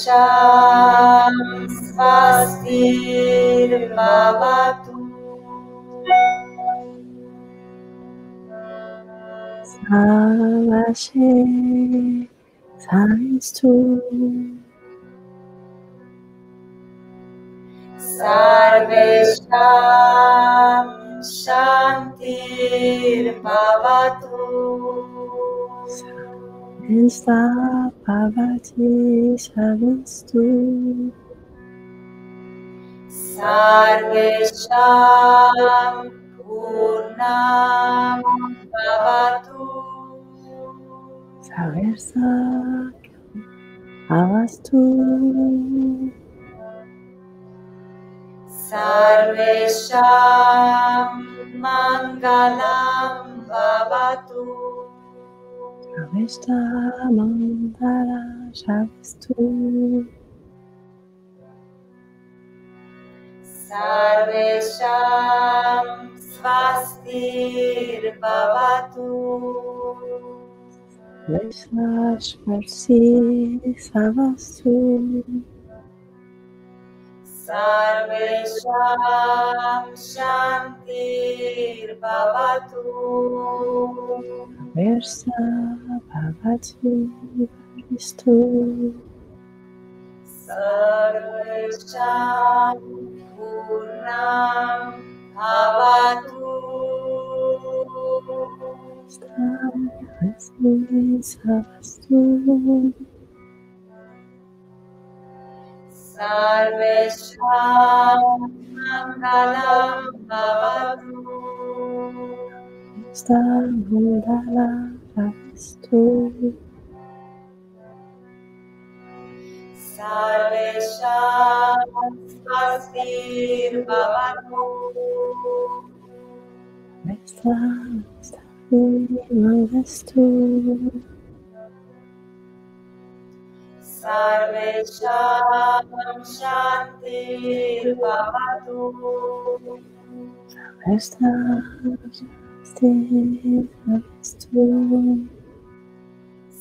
Sarvesham Svastir Bhavatu. Sarvashe Saistu. Sarvesham Shantir Bhavatu. Insta Bhavati Shavistu. Sarvesham Purnam Bhavatu. Saversa Avastu. Sarvesham Mangalam Bhavatu. Savesta Mandala Shavistu. Sarvesham Svastir Bhavatu. Vesash Mersi Savastu. Sarvesham Shantir Bhavatu. Versa Bhavati Vistu. Sarvesham Purnam Bhavatu. Sarvesham Mangalam Bhavatu. Sarvesham Swastir Bhavatu. Sarvesham Shantir Bhavatu.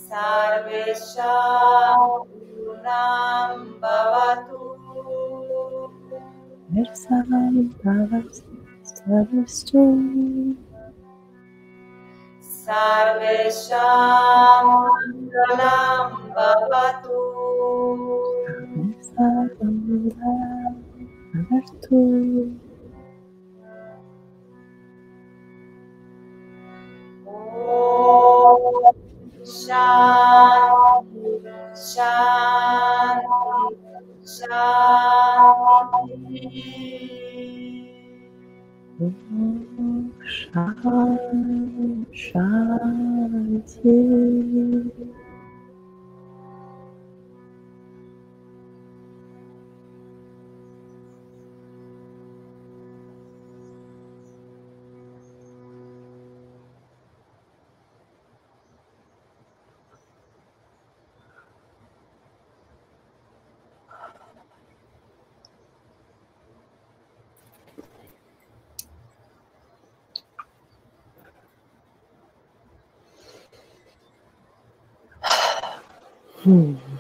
Sarvesham Purnam Bhavatu. Sarvesham Mangalam Bhavatu. Om Shanti Shanti Shanti. Shanti.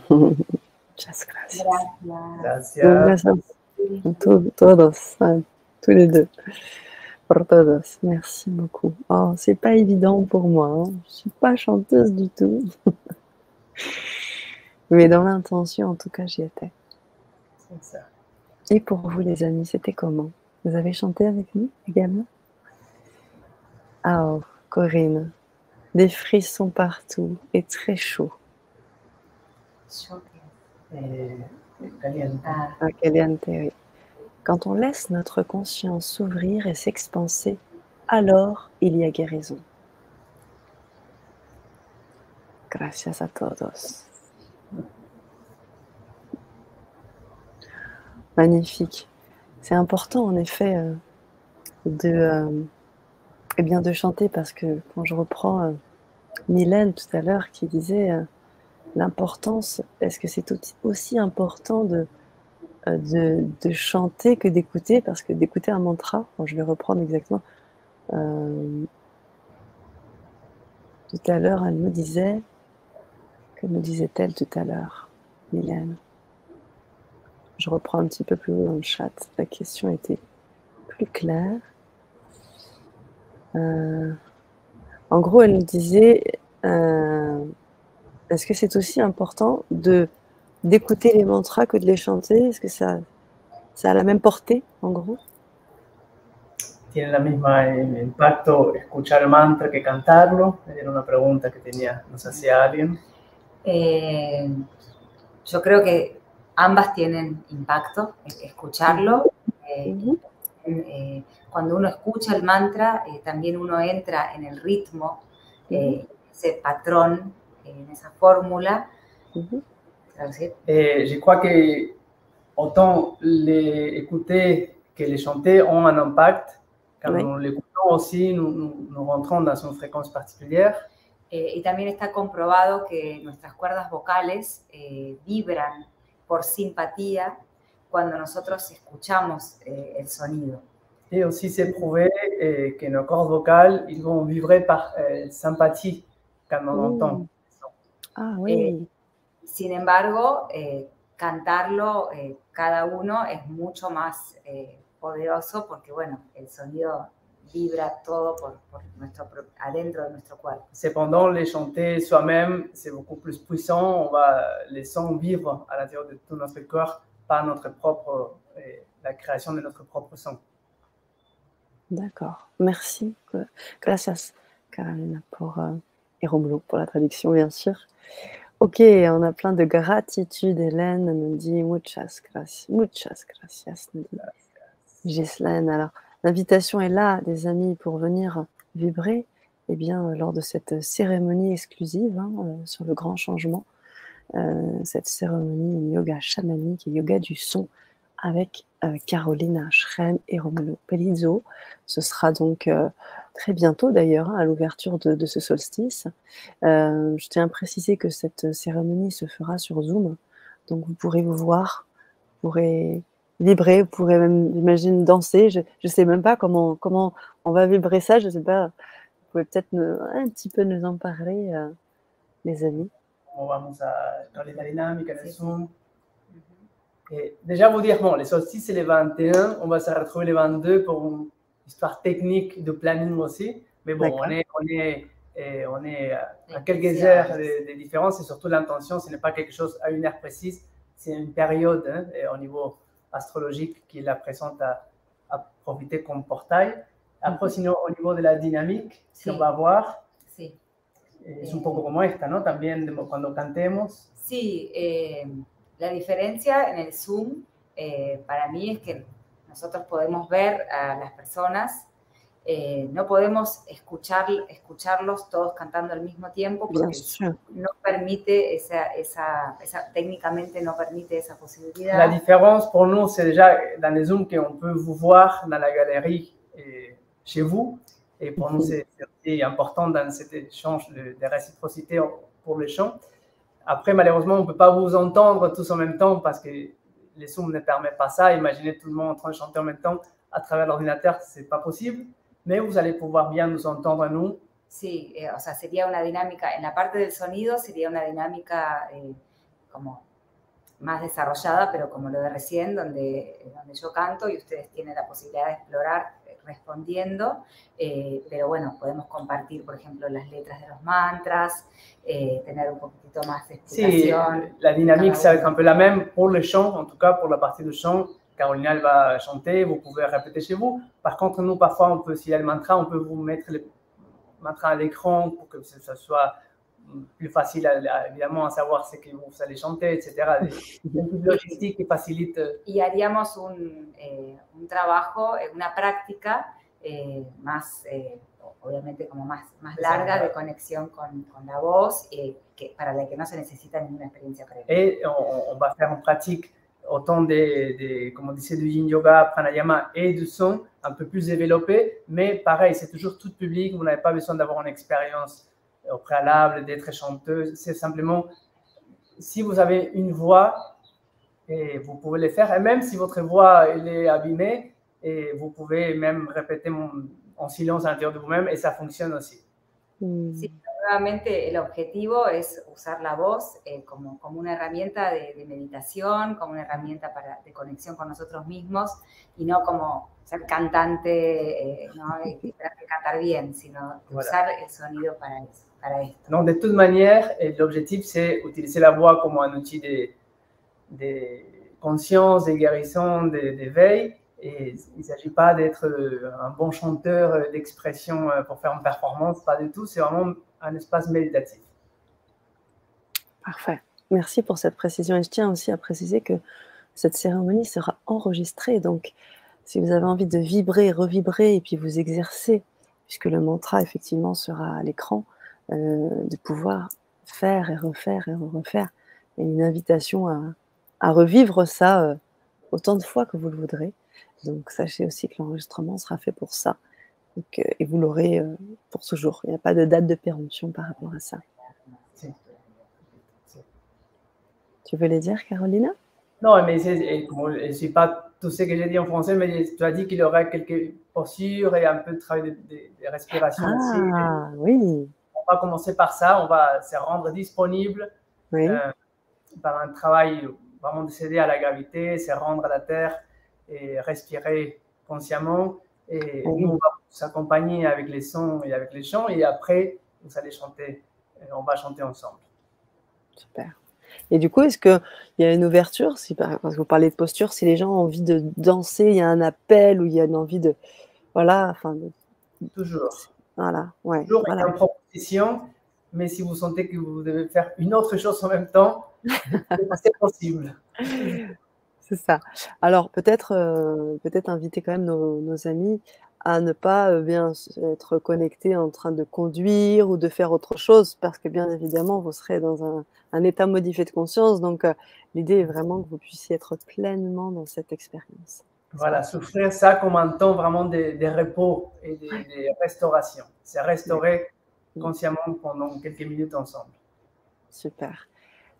Muchas gracias. Gracias. Gracias. Todos, tous les deux. Pour todos. Merci beaucoup. Oh, c'est pas évident pour moi. Hein. Je suis pas chanteuse du tout. Mais dans l'intention, en tout cas, j'y étais. C'est ça. Et pour vous, les amis, c'était comment? Vous avez chanté avec nous également? Ah, oh, Corinne, des frissons partout et très chaud. Caliente. Ah, caliente, oui. Quand on laisse notre conscience s'ouvrir et s'expanser, alors il y a guérison. Gracias a todos. Magnifique. C'est important en effet de chanter parce que quand je reprends Mylène tout à l'heure qui disait l'importance, est-ce que c'est aussi important de chanter que d'écouter, parce que d'écouter un mantra, bon, je vais reprendre exactement, tout à l'heure elle nous disait, que nous disait-elle tout à l'heure, Mylène? Je reprends un petit peu plus haut dans le chat, la question était plus claire. En gros, elle nous disait, est-ce que c'est aussi important d'écouter les mantras que de les chanter? Est-ce que ça a la même portée, en gros? ¿Tiene el mismo impacto escuchar el mantra que cantarlo? Era una pregunta que nos hacía alguien. Yo creo que ambas tienen impacto, escucharlo. Cuando uno escucha el mantra, también uno entra en el ritmo, ese patrón, en esa fórmula. Je crois que autant les écouter que les chanter ont un impact. Quand nous l'écoutons aussi, nous rentrons dans une fréquence particulière. Y también está comprobado que nuestras cuerdas vocales vibran por simpatía cuando nosotros escuchamos el sonido. Et aussi, c'est prouvé que nos cordes vocales, ils vont vibrer par sympathie quand on entend. Ah oui. Sin embargo, cantarlo cada uno es mucho más poderoso porque, bueno, el sonido vibra todo por adentro de nuestro cuerpo. Cependant, les chanter soi-même, c'est beaucoup plus puissant. On va les sons vivre à l'intérieur de tout notre corps par la création de notre propre son. D'accord. Merci. Gracias. Carolina, et Romulo pour la traduction, bien sûr. Ok, on a plein de gratitude. Hélène nous dit muchas gracias, nous dit Ghislaine. Alors, l'invitation est là, des amis, pour venir vibrer lors de cette cérémonie exclusive sur le grand changement. Cette cérémonie yoga chamanique et yoga du son avec Carolina Schrem et Romulo Pelizzo. Ce sera donc très bientôt d'ailleurs à l'ouverture de ce solstice. Je tiens à préciser que cette cérémonie se fera sur Zoom, donc vous pourrez vous voir, vous pourrez vibrer, vous pourrez même, j'imagine, danser. Je ne sais même pas comment on va vibrer ça, je ne sais pas. Vous pouvez peut-être un petit peu nous en parler, les amis. On va dans la dynamique de Zoom. Et déjà vous dire, bon, les solstices c'est les 21, on va se retrouver les 22 pour une histoire technique de planning aussi, mais bon, on est à quelques heures de différence et surtout l'intention, ce n'est pas quelque chose à une heure précise, c'est une période au niveau astrologique qui la présente à profiter comme portail. Après, sinon, au niveau de la dynamique, si on va voir, es un poco como esta, ¿no? También cuando cantemos. Sí, la diferencia en el Zoom para mí es que nosotros podemos ver a las personas, no podemos escucharlos todos cantando al mismo tiempo porque no permite técnicamente no permite esa posibilidad. La différence pour nous, c'est déjà dans les Zooms qu'on peut vous voir dans la galerie chez vous. Et pour nous, c'est important dans cet échange de réciprocité pour les chants. Après, malheureusement, on ne peut pas vous entendre tous en même temps parce que les Zooms ne permettent pas ça. Imaginez tout le monde en train de chanter en même temps à travers l'ordinateur, ce n'est pas possible. Mais vous allez pouvoir bien nous entendre, nous. Sí, o sea, sería una dinámica, en la parte del sonido sería una dinámica como más desarrollada, pero como lo de recién, donde yo canto y ustedes tienen la posibilidad de explorar respondiendo, pero bueno, podemos compartir, por ejemplo, las letras de los mantras, tener un poquitito más de explicación. Sí, la dynamique, ça va être un peu la même pour le chant, en tout cas pour la partie de chant. Carolina, elle va chanter, vous pouvez répéter chez vous. Par contre, nous, parfois, on peut, s'il y a le mantra, on peut vous mettre le mantra à l'écran pour que ça soit plus facile, évidemment, à savoir ce que vous allez chanter, etc. Des logistiques qui facilitent. Y haríamos un trabajo, una práctica más, obviamente, como más larga de conexión con la voz, para la que no se necesita ninguna experiencia previa. Et on va faire en pratique autant comme on disait, du yin yoga, pranayama et du son un peu plus développé, mais pareil, c'est toujours tout public, vous n'avez pas besoin d'avoir une expérience au préalable, d'être chanteuse, c'est simplement, si vous avez une voix, et vous pouvez le faire, et même si votre voix elle est abîmée, et vous pouvez même répéter en silence à l'intérieur de vous-même, et ça fonctionne aussi. Sí, nuevamente el objetivo es usar la voz como una herramienta de meditación, como una herramienta de conexión con nosotros mismos y no como ser cantante, ¿no? Y cantar bien, sino usar el sonido para eso, para esto. Donc, de toute manière, l'objectif, c'est utiliser la voix comme un outil de conscience, de guérison, d'éveil. Et il ne s'agit pas d'être un bon chanteur d'expression pour faire une performance, pas du tout. C'est vraiment un espace méditatif. Parfait. Merci pour cette précision. Et je tiens aussi à préciser que cette cérémonie sera enregistrée. Donc, si vous avez envie de vibrer, revibrer et puis vous exercer, puisque le mantra, effectivement, sera à l'écran, de pouvoir faire et refaire et refaire. Et une invitation à revivre ça autant de fois que vous le voudrez. Donc, sachez aussi que l'enregistrement sera fait pour ça. Donc, et vous l'aurez pour toujours. Il n'y a pas de date de péremption par rapport à ça. Tu veux les dire, Carolina? Non, mais je ne sais pas tout ce que j'ai dit en français, mais tu as dit qu'il y aurait quelques postures et un peu de travail de respiration aussi. Ah, oui. On va commencer par ça. On va se rendre disponible par un travail vraiment de s'aider à la gravité, se rendre à la terre et respirer consciemment. Et nous, on va s'accompagner avec les sons et avec les chants. Et après, vous allez chanter. On va chanter ensemble. Super. Et du coup, est-ce qu'il y a une ouverture, parce que vous parlez de posture, si les gens ont envie de danser, il y a un appel ou il y a une envie de... Voilà, enfin... Toujours. Voilà, ouais, Toujours voilà. en proposition, mais si vous sentez que vous devez faire une autre chose en même temps, c'est possible. C'est ça. Alors peut-être inviter quand même nos amis à ne pas, être connectés en train de conduire ou de faire autre chose parce que bien évidemment vous serez dans un état modifié de conscience donc l'idée est vraiment que vous puissiez être pleinement dans cette expérience. Voilà, souffrir ça comme un temps vraiment de repos et de restauration. C'est restaurer consciemment pendant quelques minutes ensemble. Super.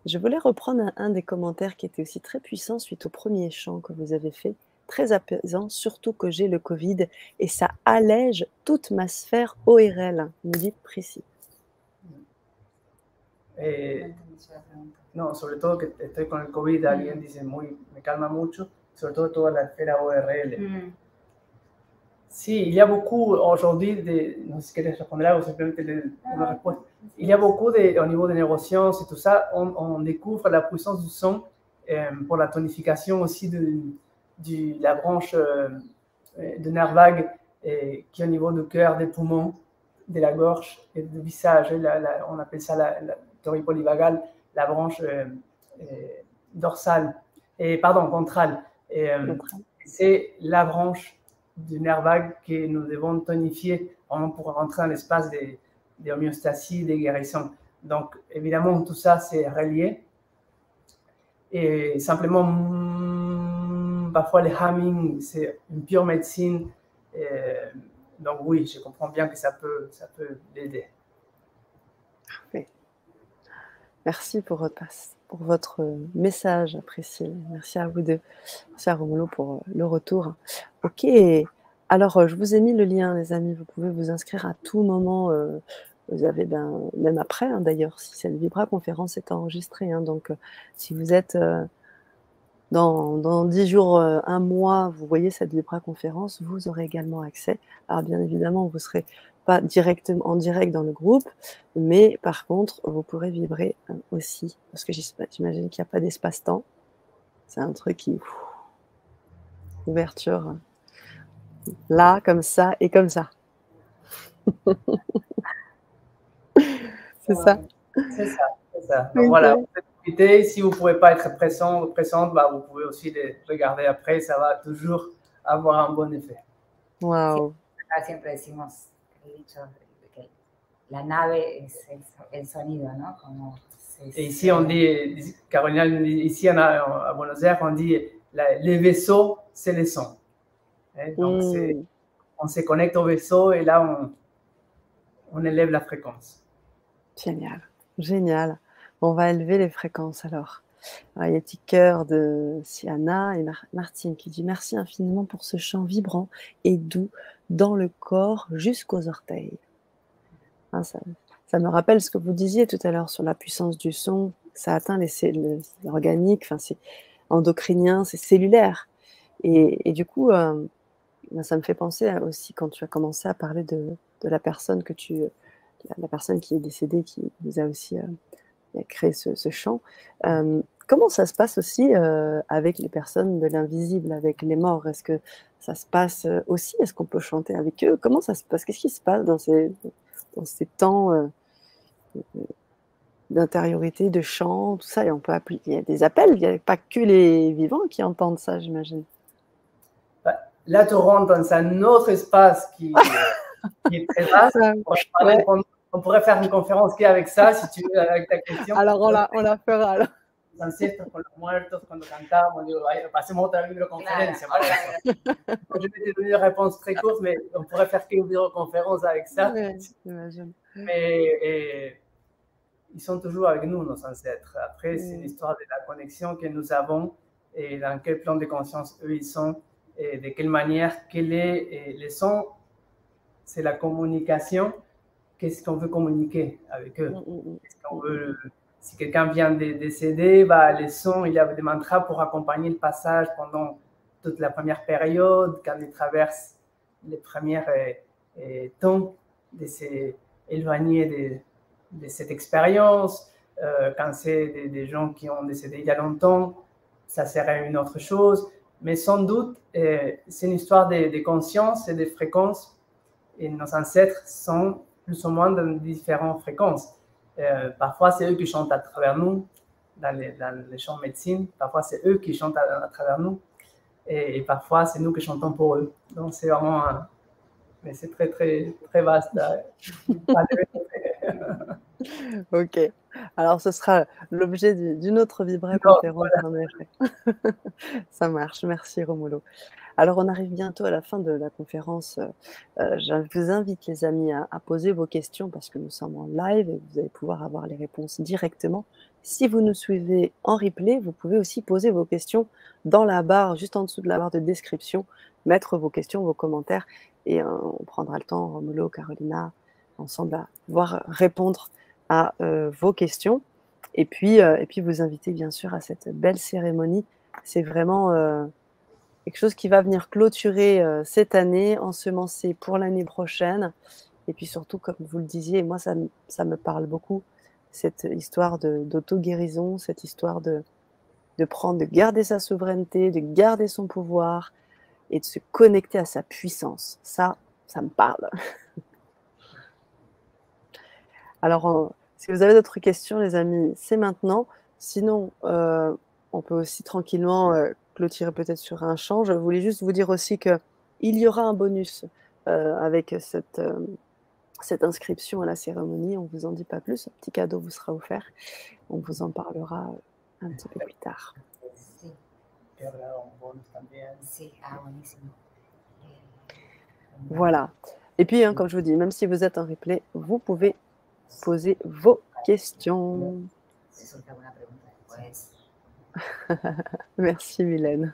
Je voulais reprendre un des commentaires qui était aussi très puissant suite au premier chant que vous avez fait, très apaisant, surtout que j'ai le Covid et ça allège toute ma sphère ORL, nous dit Priscille. No, sobre todo que estoy con el COVID, alguien dice me calma mucho, sobre todo toda la esfera ORL. Sí, il y a beaucoup aujourd'hui, no sé si quieres responder algo, simplemente una respuesta. Il y a beaucoup au niveau des neurosciences et tout ça, on découvre la puissance du son pour la tonification aussi de la branche de nerf vague qui est au niveau du cœur, des poumons, de la gorge et du visage. On appelle ça la théorie polyvagale, la branche dorsale, ventrale. C'est la branche du nerf vague que nous devons tonifier vraiment pour rentrer dans l'espace de homéostasie, de guérison. Donc, évidemment, tout ça, c'est relié. Et simplement, parfois, le humming, c'est une pure médecine. Donc, oui, je comprends bien que ça peut l'aider. Parfait. Merci pour votre message, Priscille. Merci à vous deux. Merci à Romulo pour le retour. Ok, alors je vous ai mis le lien, les amis. Vous pouvez vous inscrire à tout moment. Vous avez, même après, hein, d'ailleurs, si cette Vibra conférence est enregistrée. Hein, donc, si vous êtes dans 10 jours, un mois, vous voyez cette Vibra conférence, vous aurez également accès. Alors, bien évidemment, vous ne serez pas directement en direct dans le groupe, mais par contre, vous pourrez vibrer aussi, parce que j'imagine qu'il n'y a pas d'espace-temps. C'est un truc qui... ouverture. Là, comme ça, et comme ça. C'est ça. C'est ça, c'est ça. Donc okay. Voilà, vous profitez. Si vous ne pouvez pas être présent ou présente, vous pouvez aussi les regarder après. Ça va toujours avoir un bon effet. Wow. Siempre decimos el dicho de que la nave es el sonido, ¿no? Como et ici, on dit, Carolina, ici à Buenos Aires, on dit les vaisseaux, c'est les sons. Donc, on se connecte au vaisseau et là, on élève la fréquence. Génial, génial. On va élever les fréquences alors. Alors il y a un petit cœur de Siana et Martine qui dit « Merci infiniment pour ce chant vibrant et doux dans le corps jusqu'aux orteils. » Hein, ça me rappelle ce que vous disiez tout à l'heure sur la puissance du son. Ça atteint les cellules organiques, enfin, c'est endocrinien, c'est cellulaire. Et du coup, ça me fait penser aussi quand tu as commencé à parler de la personne la personne qui est décédée, qui nous a aussi créé ce chant. Comment ça se passe aussi avec les personnes de l'invisible, avec les morts? Est-ce que ça se passe aussi? Est-ce qu'on peut chanter avec eux? Comment ça se passe? Qu'est-ce qui se passe dans ces temps d'intériorité, de chant, tout ça? Et on peut appeler, il y a des appels, il n'y a pas que les vivants qui entendent ça, j'imagine. Là, tu rentres dans un autre espace qui est très vaste. On pourrait faire une conférence avec ça, si tu veux, avec ta question. Alors, on la fera. Alors. Los ancestros con los muertos, cuando cantamos, digo, pasemos otra vidéoconférence. Je vais te donner une réponse très courte, mais on pourrait faire quelques vidéoconférences avec ça. Mais ils sont toujours avec nous, nos ancêtres. Après, c'est l'histoire de la connexion que nous avons et dans quel plan de conscience eux ils sont et de quelle manière, quel est le son, c'est la communication. Qu'est-ce qu'on veut communiquer avec eux? Qu'est-ce qu'on veut... Si quelqu'un vient de décéder, les sons, il y a des mantras pour accompagner le passage pendant toute la première période, quand il traverse les premiers temps de s'éloigner de cette expérience. Quand c'est des gens qui ont décédé il y a longtemps, ça serait une autre chose. Mais sans doute, c'est une histoire de conscience et de fréquence. et nos ancêtres sont plus ou moins dans différentes fréquences. Parfois, c'est eux qui chantent à travers nous, dans les chants de médecine. Parfois, c'est eux qui chantent à travers nous. Et parfois, c'est nous qui chantons pour eux. Donc, c'est vraiment mais c'est très, très, très vaste. Ok. Alors, ce sera l'objet d'une autre Vibra conférence, en effet. Ça marche. Merci, Romulo. Alors, on arrive bientôt à la fin de la conférence. Je vous invite, les amis, à poser vos questions parce que nous sommes en live et vous allez pouvoir avoir les réponses directement. Si vous nous suivez en replay, vous pouvez aussi poser vos questions dans la barre, juste en dessous de la barre de description, mettre vos questions, vos commentaires et on prendra le temps, Romulo, Carolina, ensemble à pouvoir répondre à vos questions. Et puis vous inviter bien sûr à cette belle cérémonie. C'est vraiment quelque chose qui va venir clôturer cette année, ensemencer pour l'année prochaine. Et puis surtout, comme vous le disiez, moi ça me parle beaucoup, cette histoire d'auto-guérison, cette histoire de garder sa souveraineté, de garder son pouvoir et de se connecter à sa puissance. Ça me parle. Alors, si vous avez d'autres questions, les amis, c'est maintenant. Sinon, on peut aussi tranquillement clôturer peut-être sur un chant. Je voulais juste vous dire aussi qu'il y aura un bonus avec cette inscription à la cérémonie. On ne vous en dit pas plus. Un petit cadeau vous sera offert. On vous en parlera un petit peu plus tard. Voilà. Et puis, comme je vous dis, même si vous êtes en replay, vous pouvez poser vos questions. Merci, Mylène.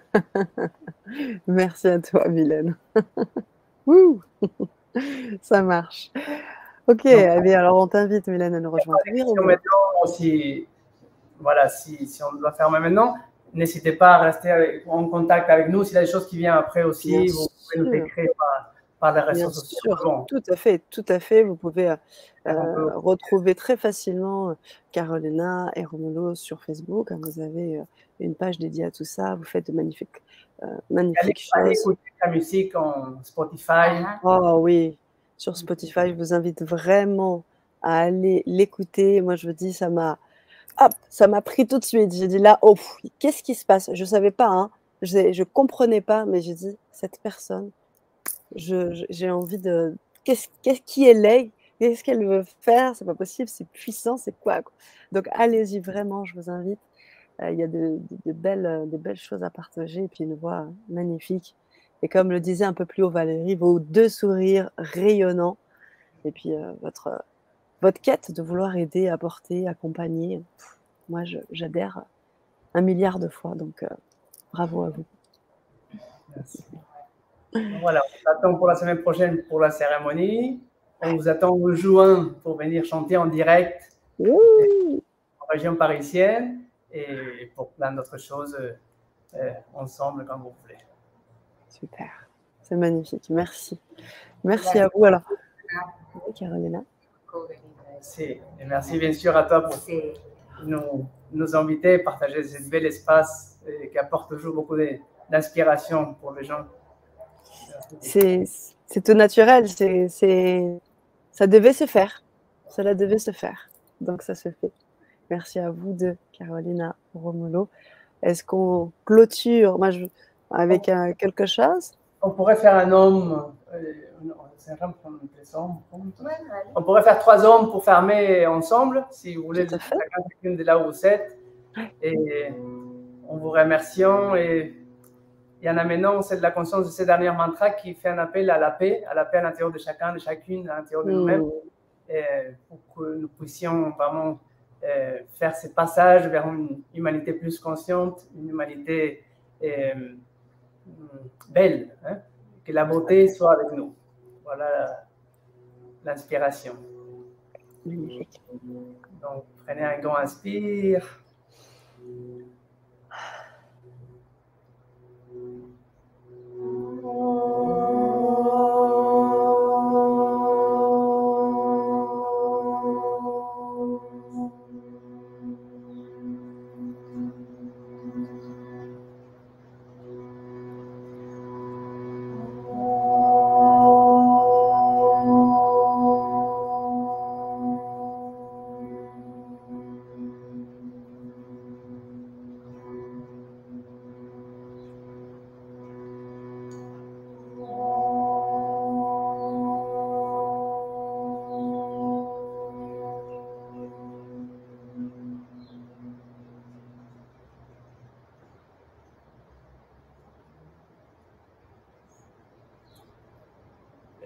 Merci à toi, Mylène. Ça marche. Ok, allez, alors on t'invite, Mylène, à nous rejoindre. Maintenant, si on doit fermer maintenant, n'hésitez pas à rester en contact avec nous. S'il y a des choses qui viennent après aussi, vous pouvez nous écrire par les réseaux sociaux. Tout à fait. Vous pouvez retrouver très facilement Carolina et Romulo sur Facebook. Vous avez une page dédiée à tout ça. Vous faites de magnifiques choses. Allez écouter la musique en Spotify. Oh oui, sur Spotify, je vous invite vraiment à aller l'écouter. Moi, je vous dis, ça m'a pris tout de suite. J'ai dit là, oh, qu'est-ce qui se passe? Je savais pas, hein. Je comprenais pas, mais j'ai dit, cette personne, j'ai envie de... qui elle est? Qu'est-ce qu'elle veut faire? C'est pas possible, c'est puissant, c'est quoi? Donc, allez-y, vraiment, je vous invite. Il y a de belles choses à partager et puis une voix magnifique. Et comme le disait un peu plus haut Valérie, vos deux sourires rayonnants et puis votre quête de vouloir aider, apporter, accompagner. Moi, j'adhère 1 milliard de fois, donc bravo à vous. Merci. Voilà, on vous attend pour la semaine prochaine pour la cérémonie. On vous attend en juin pour venir chanter en direct en région parisienne et pour plein d'autres choses ensemble quand vous voulez. Super, c'est magnifique, merci. Merci à vous. Alors, Carolina. Merci. Et merci bien sûr à toi pour nous inviter, partager ce bel espace qui apporte toujours beaucoup d'inspiration pour les gens. C'est tout naturel, ça devait se faire, cela devait se faire, donc ça se fait. Merci à vous deux, Carolina, Romulo. Est-ce qu'on clôture avec quelque chose? On pourrait faire un homme, on pourrait faire 3 hommes pour fermer ensemble, si vous voulez, chacune de là où vous êtes. Et en vous remerciant. Et il y en a maintenant, c'est de la conscience de ces derniers mantras qui fait un appel à la paix à l'intérieur de chacun, de chacune, à l'intérieur de nous-mêmes, pour que nous puissions vraiment faire ce passage vers une humanité plus consciente, une humanité belle, hein, que la beauté soit avec nous. Voilà l'inspiration. Magnifique. Donc, prenez un grand inspire.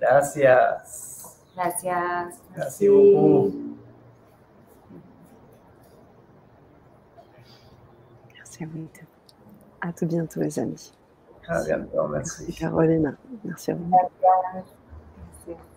Gracias. Gracias. Merci beaucoup. Merci à vous. À tout bientôt, les amis. À bientôt, merci. Merci Caroline. Merci à vous. Gracias. Gracias.